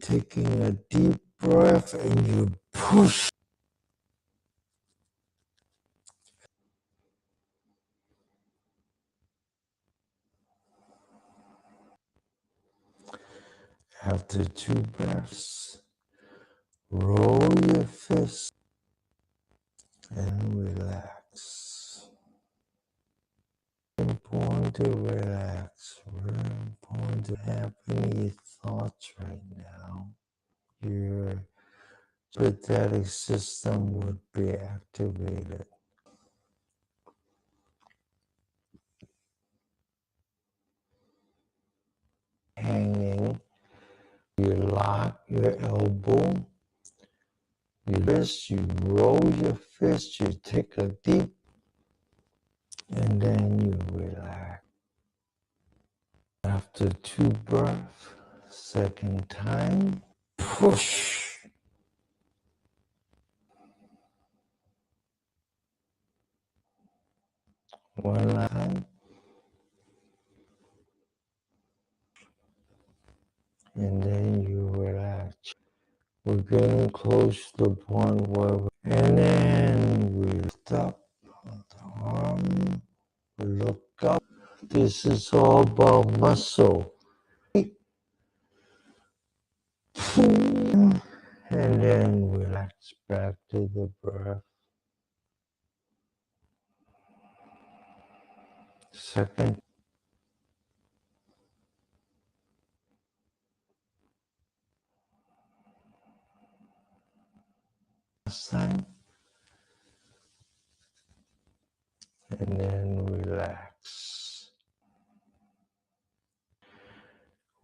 Taking a deep breath and you push. After 2 breaths, roll your fist and relax. Important to relax. Very important to have any thoughts right now. Your sympathetic system would be activated. Hanging, you lock your elbow, you wrist, you roll your fist, you take a deep, and then you relax. After 2 breaths, second time, push. One last time, and then you relax. We're getting close to the point where and then we lift up the arm, we look up. This is all about muscle. And then relax back to the breath. Second time. And then relax.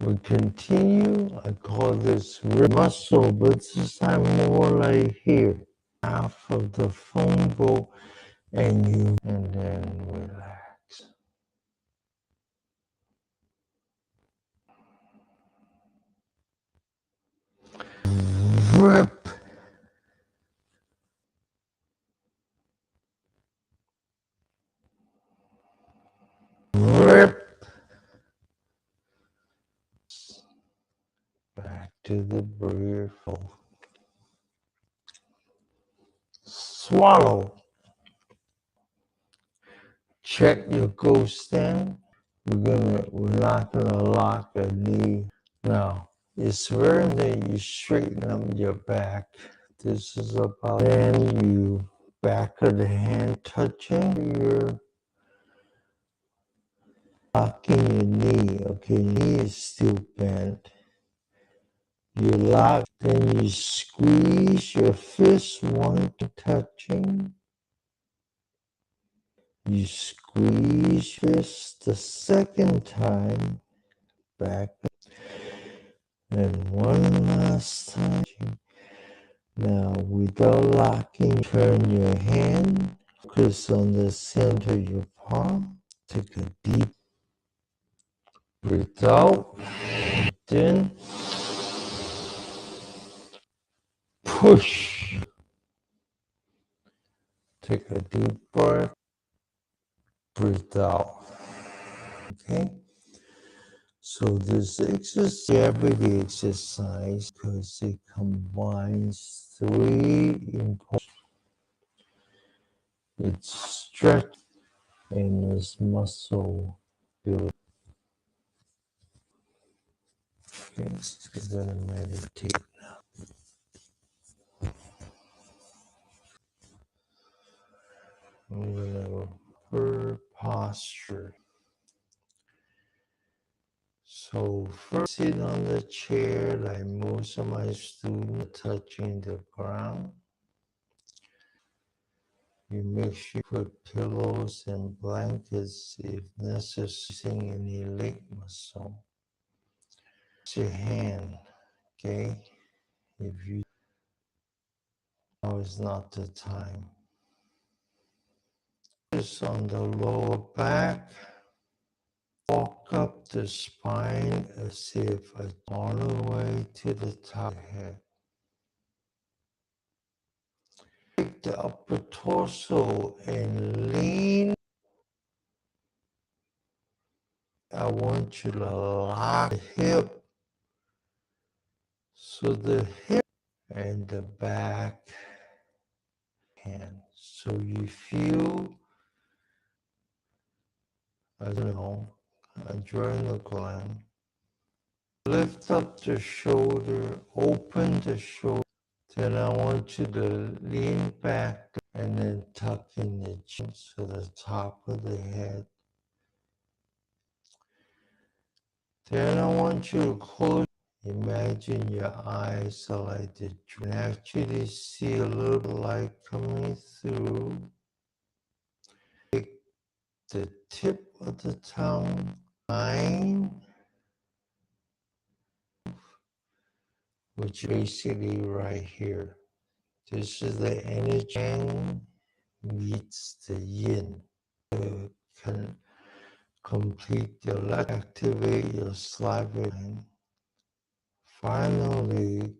We continue. I call this muscle, but this time more like here. Half of the phone bowl, and then relax. Rip. Rip. Back to the breath. Swallow. Check your ghost stand. We're not gonna lock a knee. Now, it's very that you straighten up your back. This is about then you back of the hand touching your locking your knee. Okay, knee is still bent. You lock, then you squeeze your fist, one touching. You squeeze fist the second time, back, and one last time. Now, without locking, turn your hand, focus on the center of your palm. Take a deep breath out, then push. Take a deep breath, breathe out. Okay? So this exercise, everyday exercise, because it combines three important. It's stretch and it's muscle building. Okay, so we're gonna meditate now. I'm gonna for posture. So first sit on the chair like most of my students, touching the ground. You make sure you put pillows and blankets if necessary, using any leg muscle. It's your hand, okay? If you know it's not the time. Just on the lower back, walk up the spine as if it's all the way to the top of the head. Take the upper torso and lean. I want you to lock the hip so the hip and the back hand. So you feel, I don't know, adrenal gland. Lift up the shoulder, open the shoulder. Then I want you to lean back and then tuck in the chin to the top of the head. Then I want you to close. Imagine your eyes are like the dream. Actually see a little light coming through. Take the tip of the tongue, line, which is basically right here. This is the energy yang meets the yin. Can complete your left, activate your salivary gland. Finally,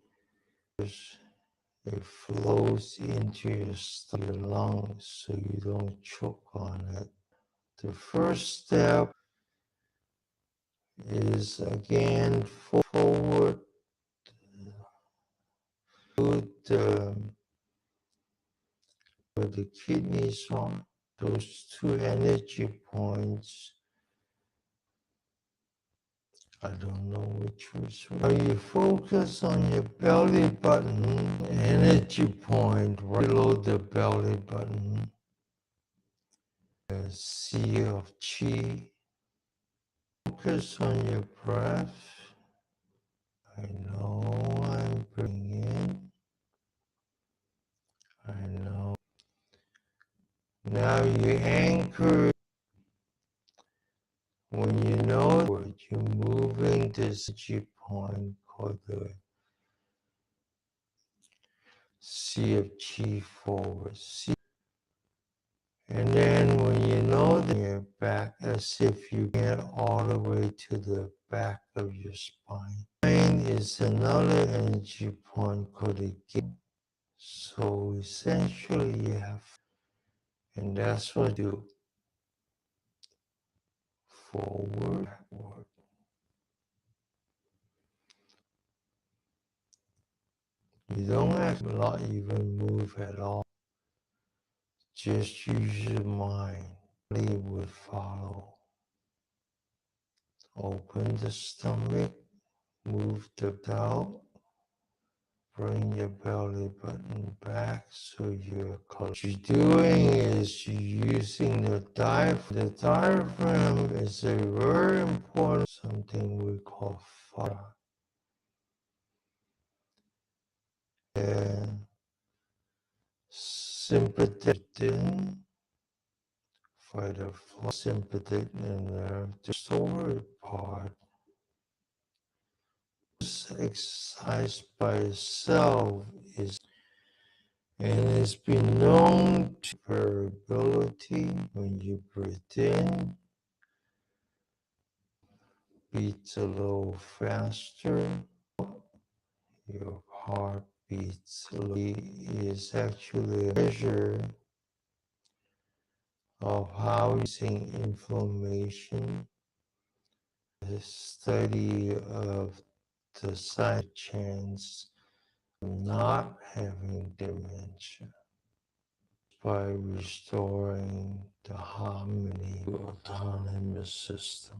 it flows into your lungs so you don't choke on it. The first step is again forward, put where the kidneys are, those two energy points. I don't know which was right. Now you focus on your belly button, energy point right below the belly button. A sea of chi. Focus on your breath. I know I'm breathing in. I know. Now you anchor. When you know you're moving this energy point called the sea of chi forward. And then when you know that you're back, as if you get all the way to the back of your spine. Spine is another energy point called the gate. So essentially you have, and that's what you do. Forward, backward. You don't have to not even move at all. Just use your mind. It would follow. Open the stomach, move the belt, bring your belly button back so you're close. What you're doing is you're using the diaphragm. The diaphragm is a very important something we call fire. sympathetic fight or flight sympathetic nerve, the story part. This exercise by itself is, and it's been known to variability when you breathe in, beats a little faster, your heart beats a little, is actually a measure of how you're seeing inflammation, the study of the side chance of not having dementia by restoring the harmony of the autonomous system.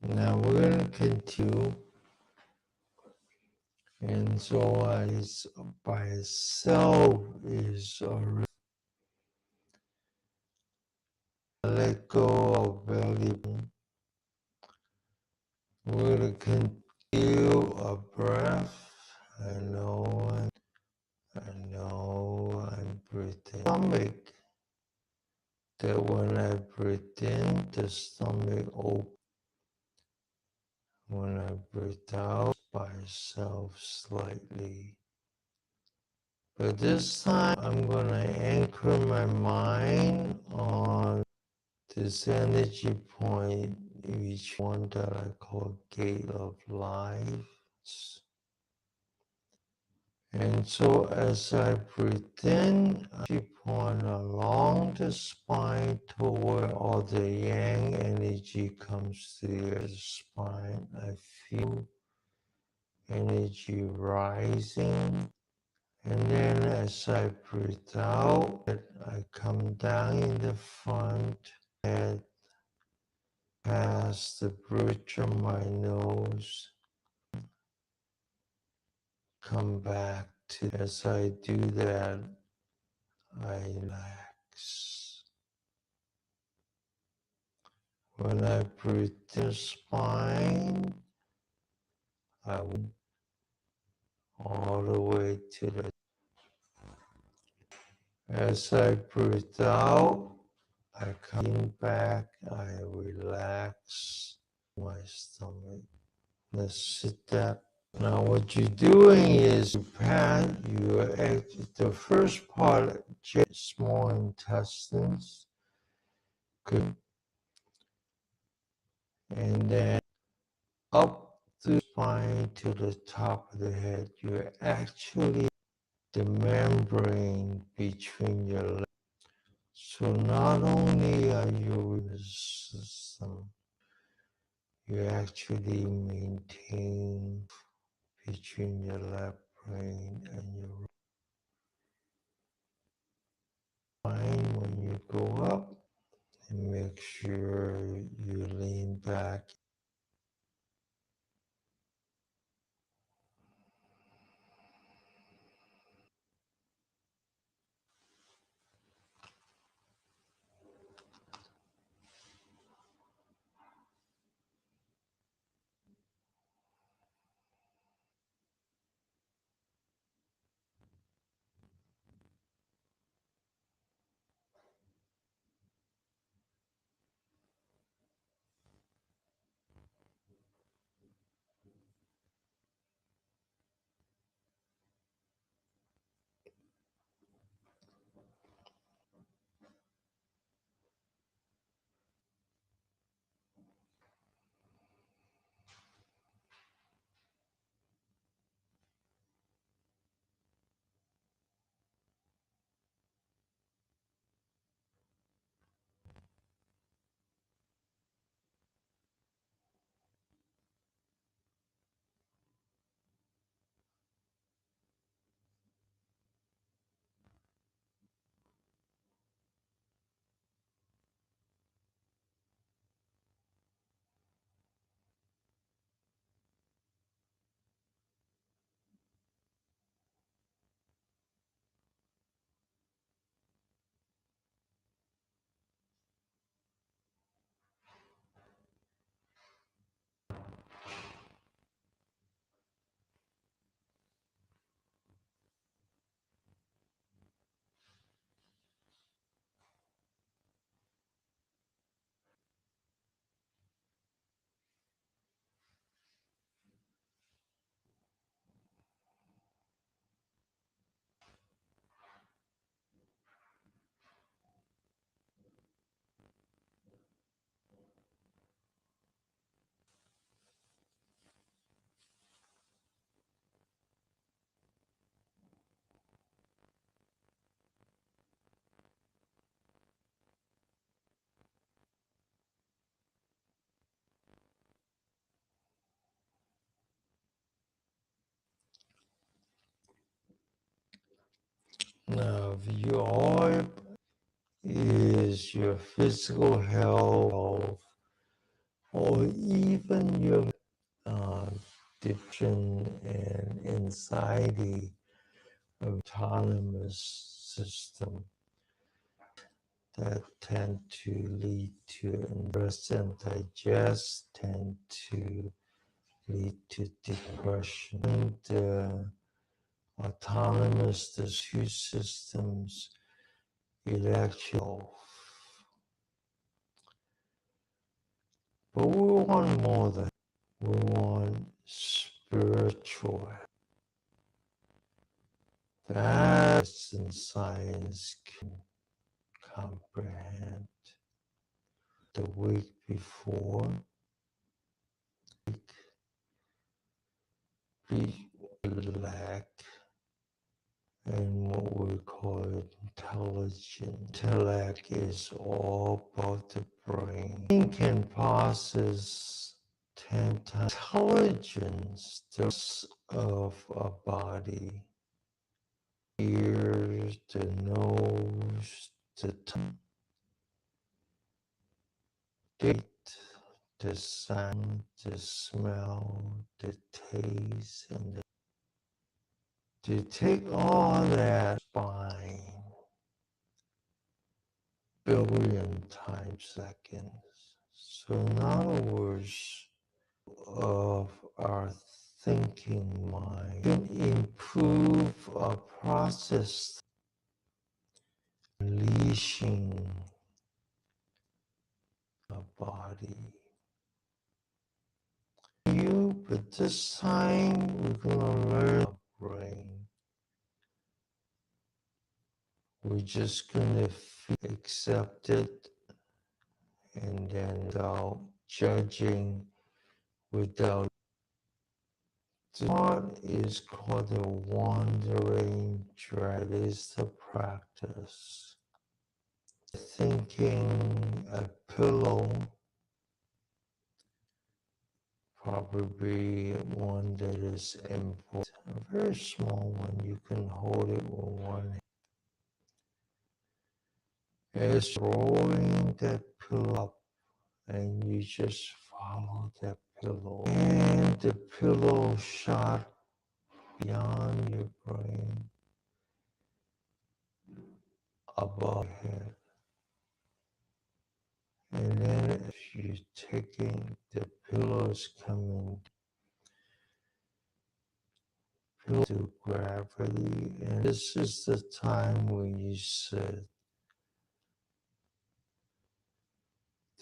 Now we're going to continue, and so eyes by itself is already let go of belly. We're going to continue a breath. I know I'm breathing. Stomach, that when I breathe in, the stomach opens. When I breathe out by itself slightly. But this time I'm going to anchor my mind on this energy point, each one that I call gate of life. And so as I breathe in, I point along the spine to where all the yang energy comes to the spine. I feel energy rising. And then as I breathe out, I come down in the front head, past the bridge of my nose, come back to, as I do that, I relax. When I breathe the spine, I went all the way to the, as I breathe out, I come back, I relax my stomach. Let's sit that. Now what you're doing is the first part, just small intestines, good, and then up the spine to the top of the head. You're actually the membrane between your legs. So not only are you in the system, you actually maintain between your left brain and your right spine. When you go up, and make sure you lean back. Now, your is your physical health, or even your depression and anxiety, autonomous system that tend to lead to rest and digest, tend to lead to depression. And autonomous, the two systems, electrical. But we want more than we want spiritual. That science can comprehend. The week before, we lack and what we call intelligence. Intellect is all about the brain. It can process 10 times intelligence, the rest of a body, ears, the nose, the tongue, the sound, the smell, the taste, and to take all that spine billion times seconds. So in other words, of our thinking mind can improve our process, unleashing body. But this time we're gonna learn our brain. We're just gonna accept it and then without judging, without. This part is called the wandering dread. Is the practice. Thinking a pillow, probably one that is important, a very small one, you can hold it with one hand. As rolling that pillow up, and you just follow that pillow. And the pillow shot beyond your brain, above your head. And then as you're taking the pillows coming to gravity, and this is the time when you sit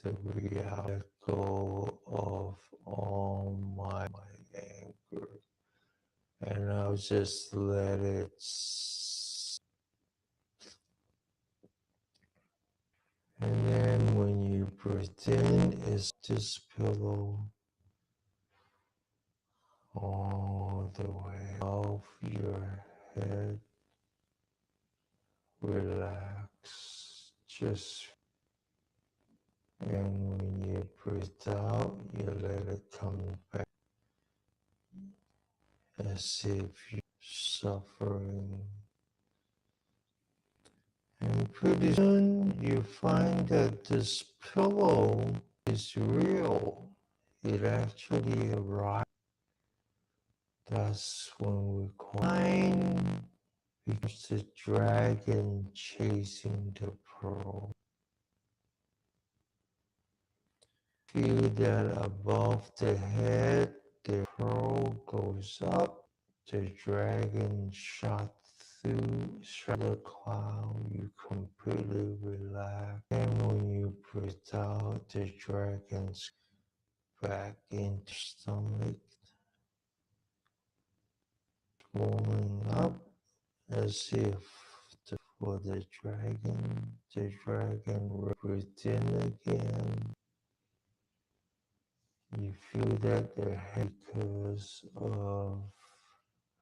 the reality, let go of all my anger, and I'll just let it. And then when you breathe in, is this pillow all the way off your head. Relax, just, and when you breathe out, you let it come back as if you're suffering. And pretty soon you find that this pillow is real. It actually arrives. That's when we call it. Because the dragon chasing the pearl. Feel that above the head, the pearl goes up, the dragon shot through the cloud, you completely relax. And when you breathe out, the dragon's back into the stomach, rolling up as if for the dragon breathed in again. You feel that the head, because of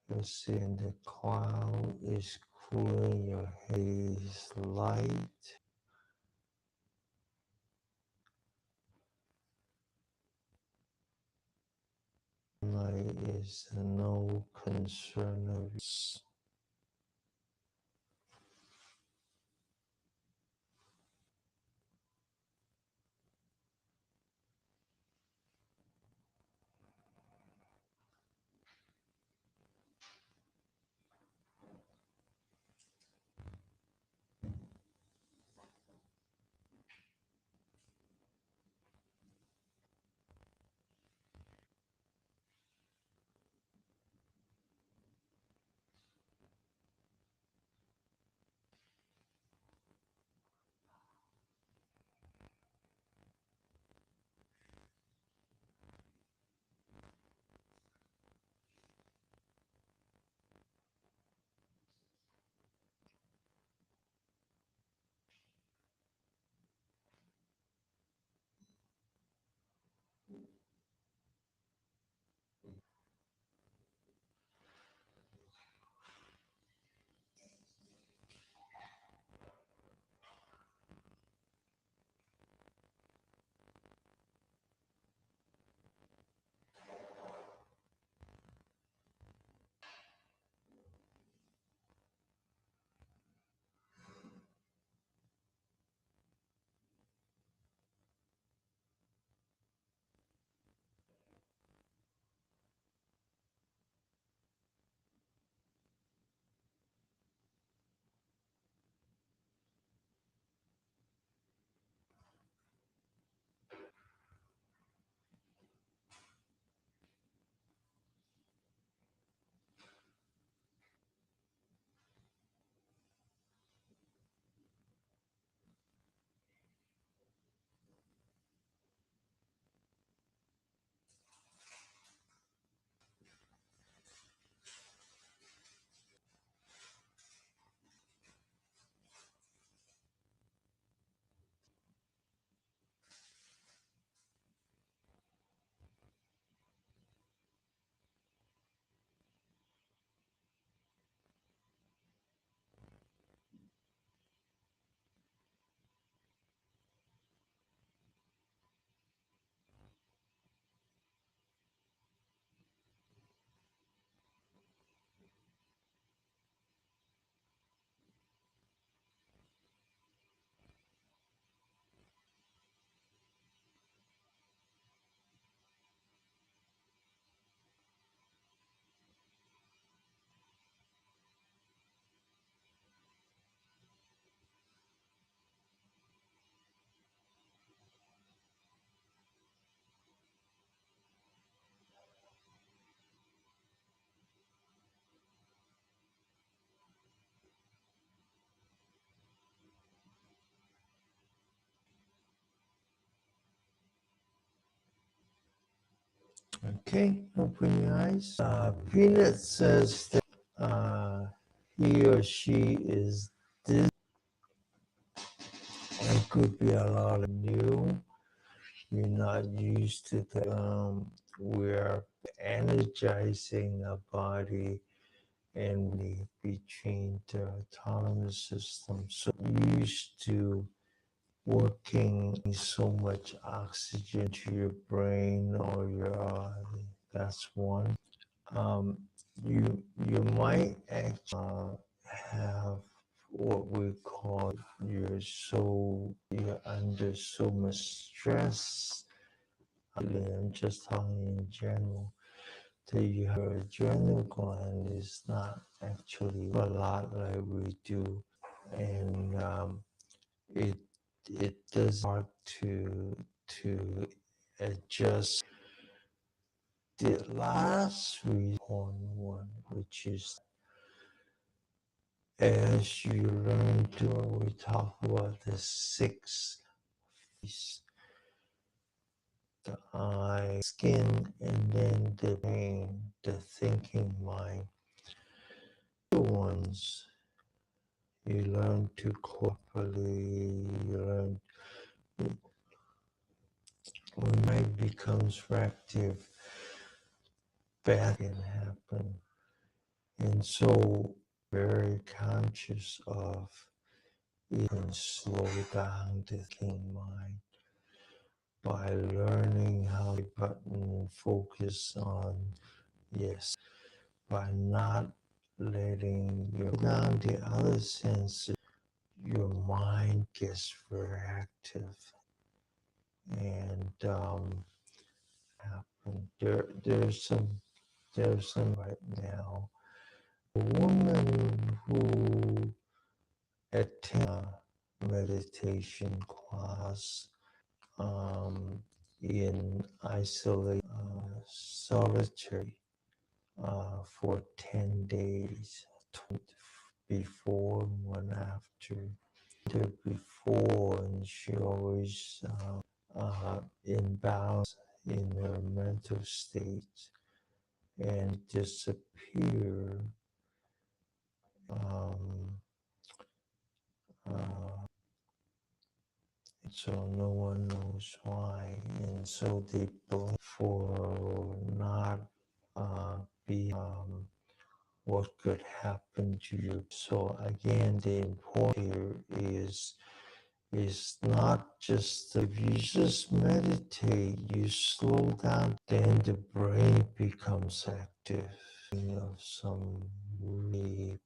the cloud is cooling, your head is light. Light is no concern of yours. Okay, open your eyes. Peanut says that he or she is this. It could be a lot of new. You're not used to that. We're energizing our body and we between the autonomous system. So used to working so much oxygen to your brain or your that's one. You might actually have what we call you're under so much stress. I'm just talking in general. That your adrenal gland is not actually a lot like we do, and it does hard to adjust. The last one, which is as you learn to, we talk about the six P's, the eye, skin, and then the brain, the thinking mind. The ones you learn to properly, you learn when mind becomes reactive, bad can happen. And so very conscious of even slow down the thinking mind by learning how to button focus on yes, by not letting your down the other senses, your mind gets very active and happen. There's some right now. A woman who attend a meditation class in isolation, solitary for 10 days, before and one after. The before, and she always in balance in her mental state and disappear. So no one knows why, and so they blame for not be what could happen to you. So again, the important here is not just if you just meditate, you slow down, then the brain becomes active. You know, some really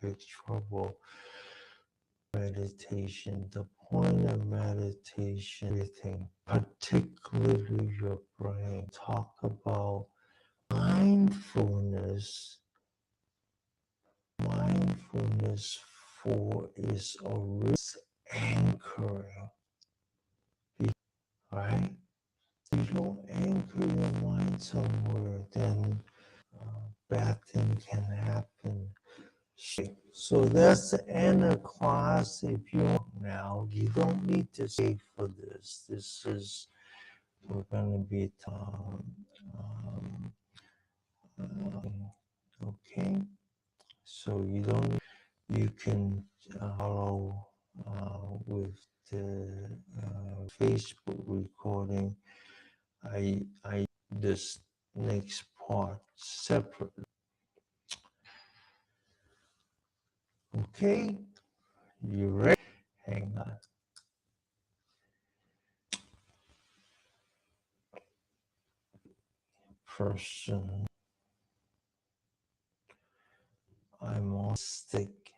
big trouble. Meditation, the point of meditation, everything, particularly your brain. Talk about mindfulness. Mindfulness for is a risk anchoring, right? You don't anchor your mind somewhere, then bad thing can happen. So that's the end of class. If you want now, you don't need to stay for this. This is, we're going to be okay. So you don't, you can follow with the Facebook recording. I this next part separately. Okay, you ready? Hang on. Person, I'm a stick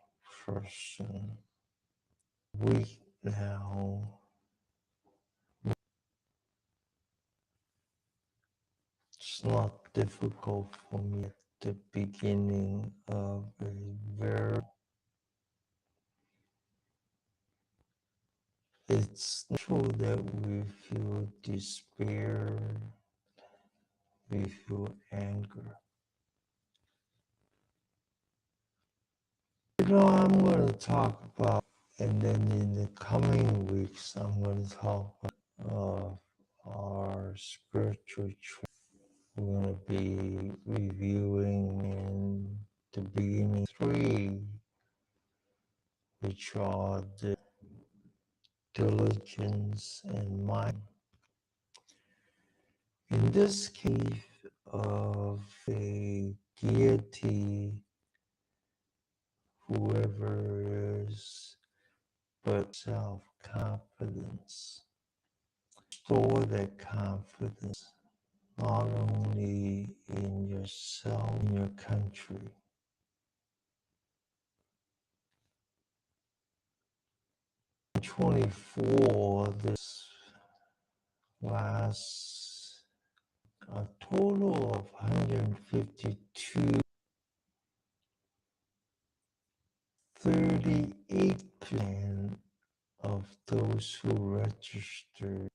person. Weak now. It's not difficult for me at the beginning of a very. It's natural that we feel despair, we feel anger. You know, I'm going to talk about, and then in the coming weeks, I'm going to talk about our spiritual training. We're going to be reviewing in the beginning 3, which are the diligence and mind. In this case of a deity, whoever is, but self-confidence. Store that confidence not only in yourself, in your country. 24, this last a total of 152, 38% of those who registered,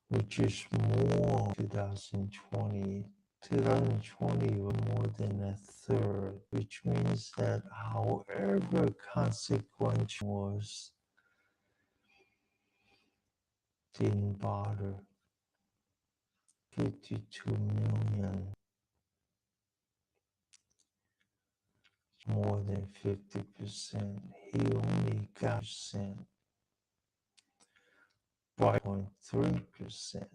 which is more 2020. 2020 was more than a third, which means that however consequential was, didn't bother. 52 million, more than 50%. He only got 5.3%.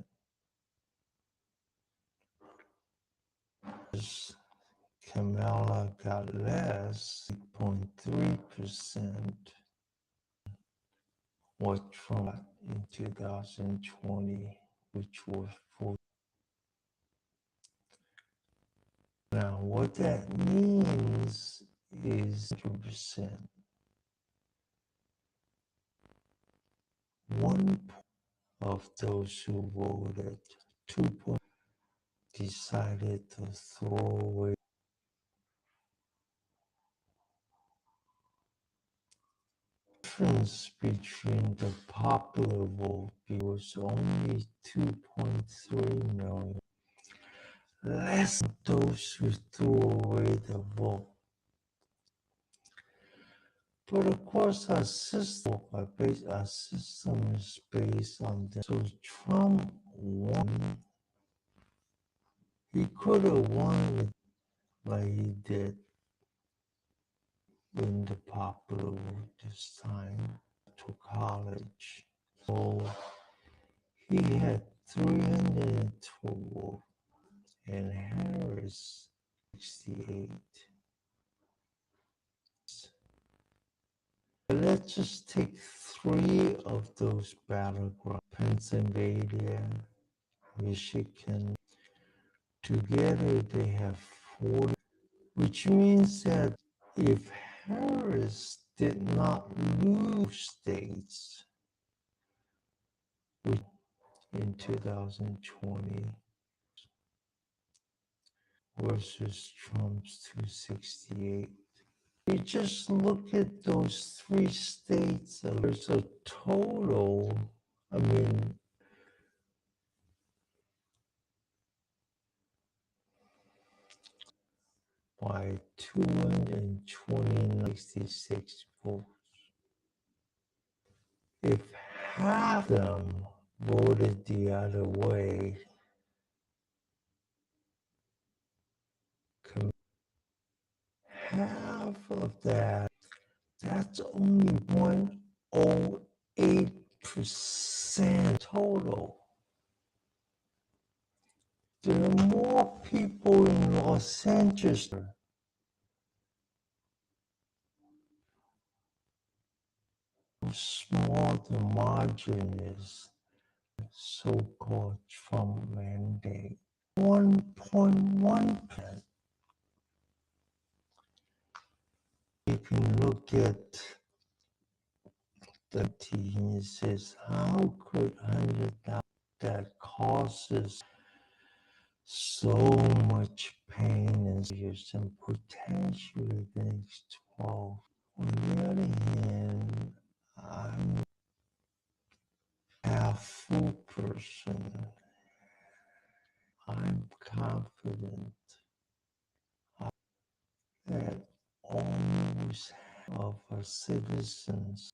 Kamala got less, 8.3%. What Trump in 2020, which was 4. Now, what that means is 2%. 1 of those who voted, 2 decided to throw away. The difference between the popular vote was only 2.3 million. Less than those who threw away the vote. But of course, our system is based on this. So Trump won. He could have won it like he did in the popular vote this time to college. So he had 312 and Harris 68. But let's just take 3 of those battlegrounds: Pennsylvania, Michigan. Together they have 40, which means that if Harris did not lose states in 2020 versus Trump's 268, you just look at those 3 states, there's a total, I mean, by 266 votes. If half of them voted the other way, half of that, that's only 108% total. There are more people in Los Angeles. How small the margin is, so-called Trump mandate. 1.1%. You can look at the team. It says, how could 100,000 that causes so much pain and serious and potentially the next 12. On the other hand, I'm a half-full person. I'm confident that almost half of our citizens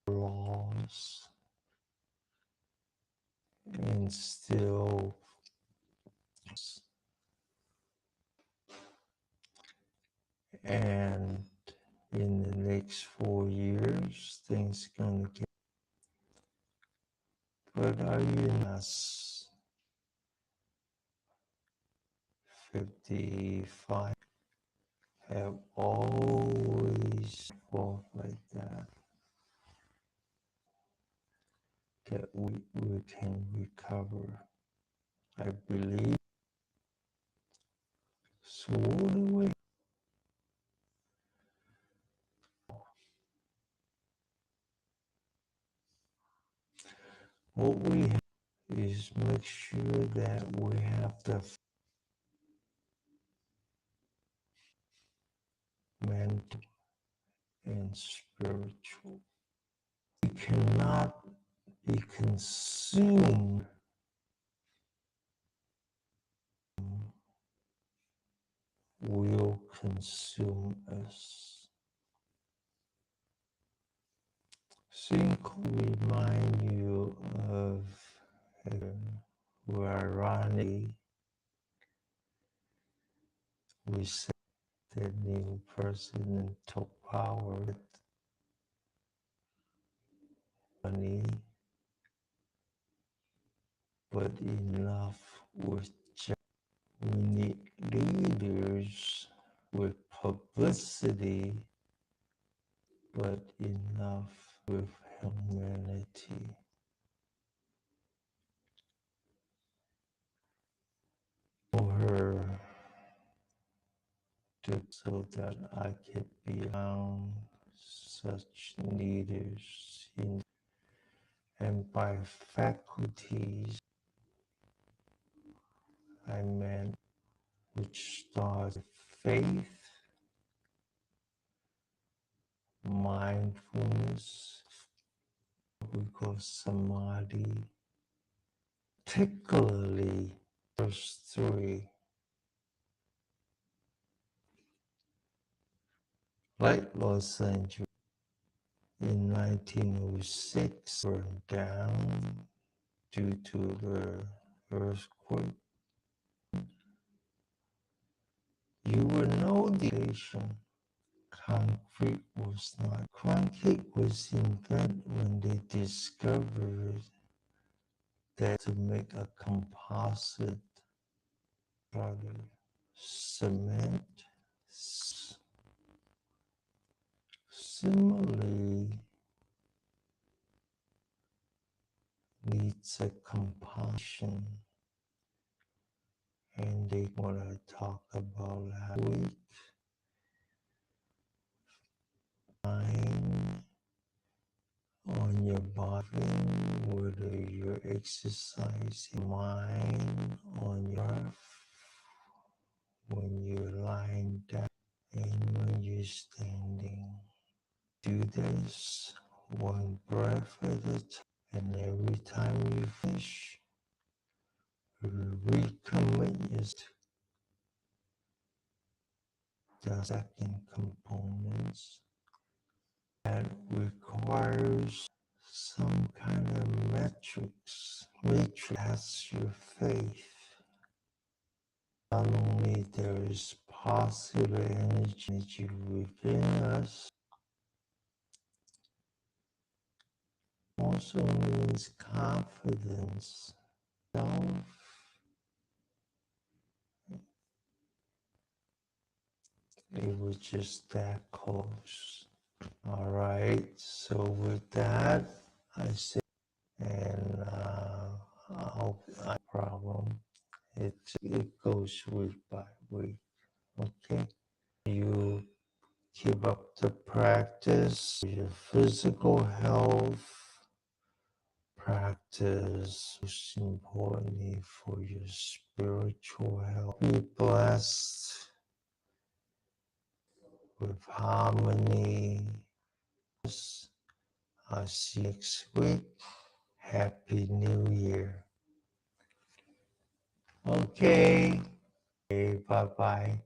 laws still and in the next 4 years things gonna get, but are you not 55 have always fought like that we can recover, I believe. So what we have is make sure that we have the mental and spiritual. We cannot be consumed will consume us. Think remind you of who ironically we said the new president took power with money, but enough with just. We need leaders with publicity, but enough with humanity. For her so that I could be around such leaders and by faculties I meant which start faith, mindfulness, we call samadhi, particularly verse 3. Like Los Angeles in 1906 burned down due to the earthquake. You will know the nation. Concrete was not. Concrete was invented when they discovered that to make a composite product, cement. Similarly, needs a composition, and they want to talk about last week. Mind on your body, whether you're exercising, mind on your breath, when you're lying down and when you're standing. Do this one breath at a time, and every time you finish, recommit yourself to the second components. That requires some kind of metrics. That's your faith. Not only there is positive energy within us, also means confidence, self. It was just that close. All right, so with that, I say, and I hope not a problem. It goes week by week. Okay, you keep up the practice. Your physical health, practice most importantly for your spiritual health. Be blessed with harmony. I'll see you next week. Happy New Year. Okay. Bye-bye.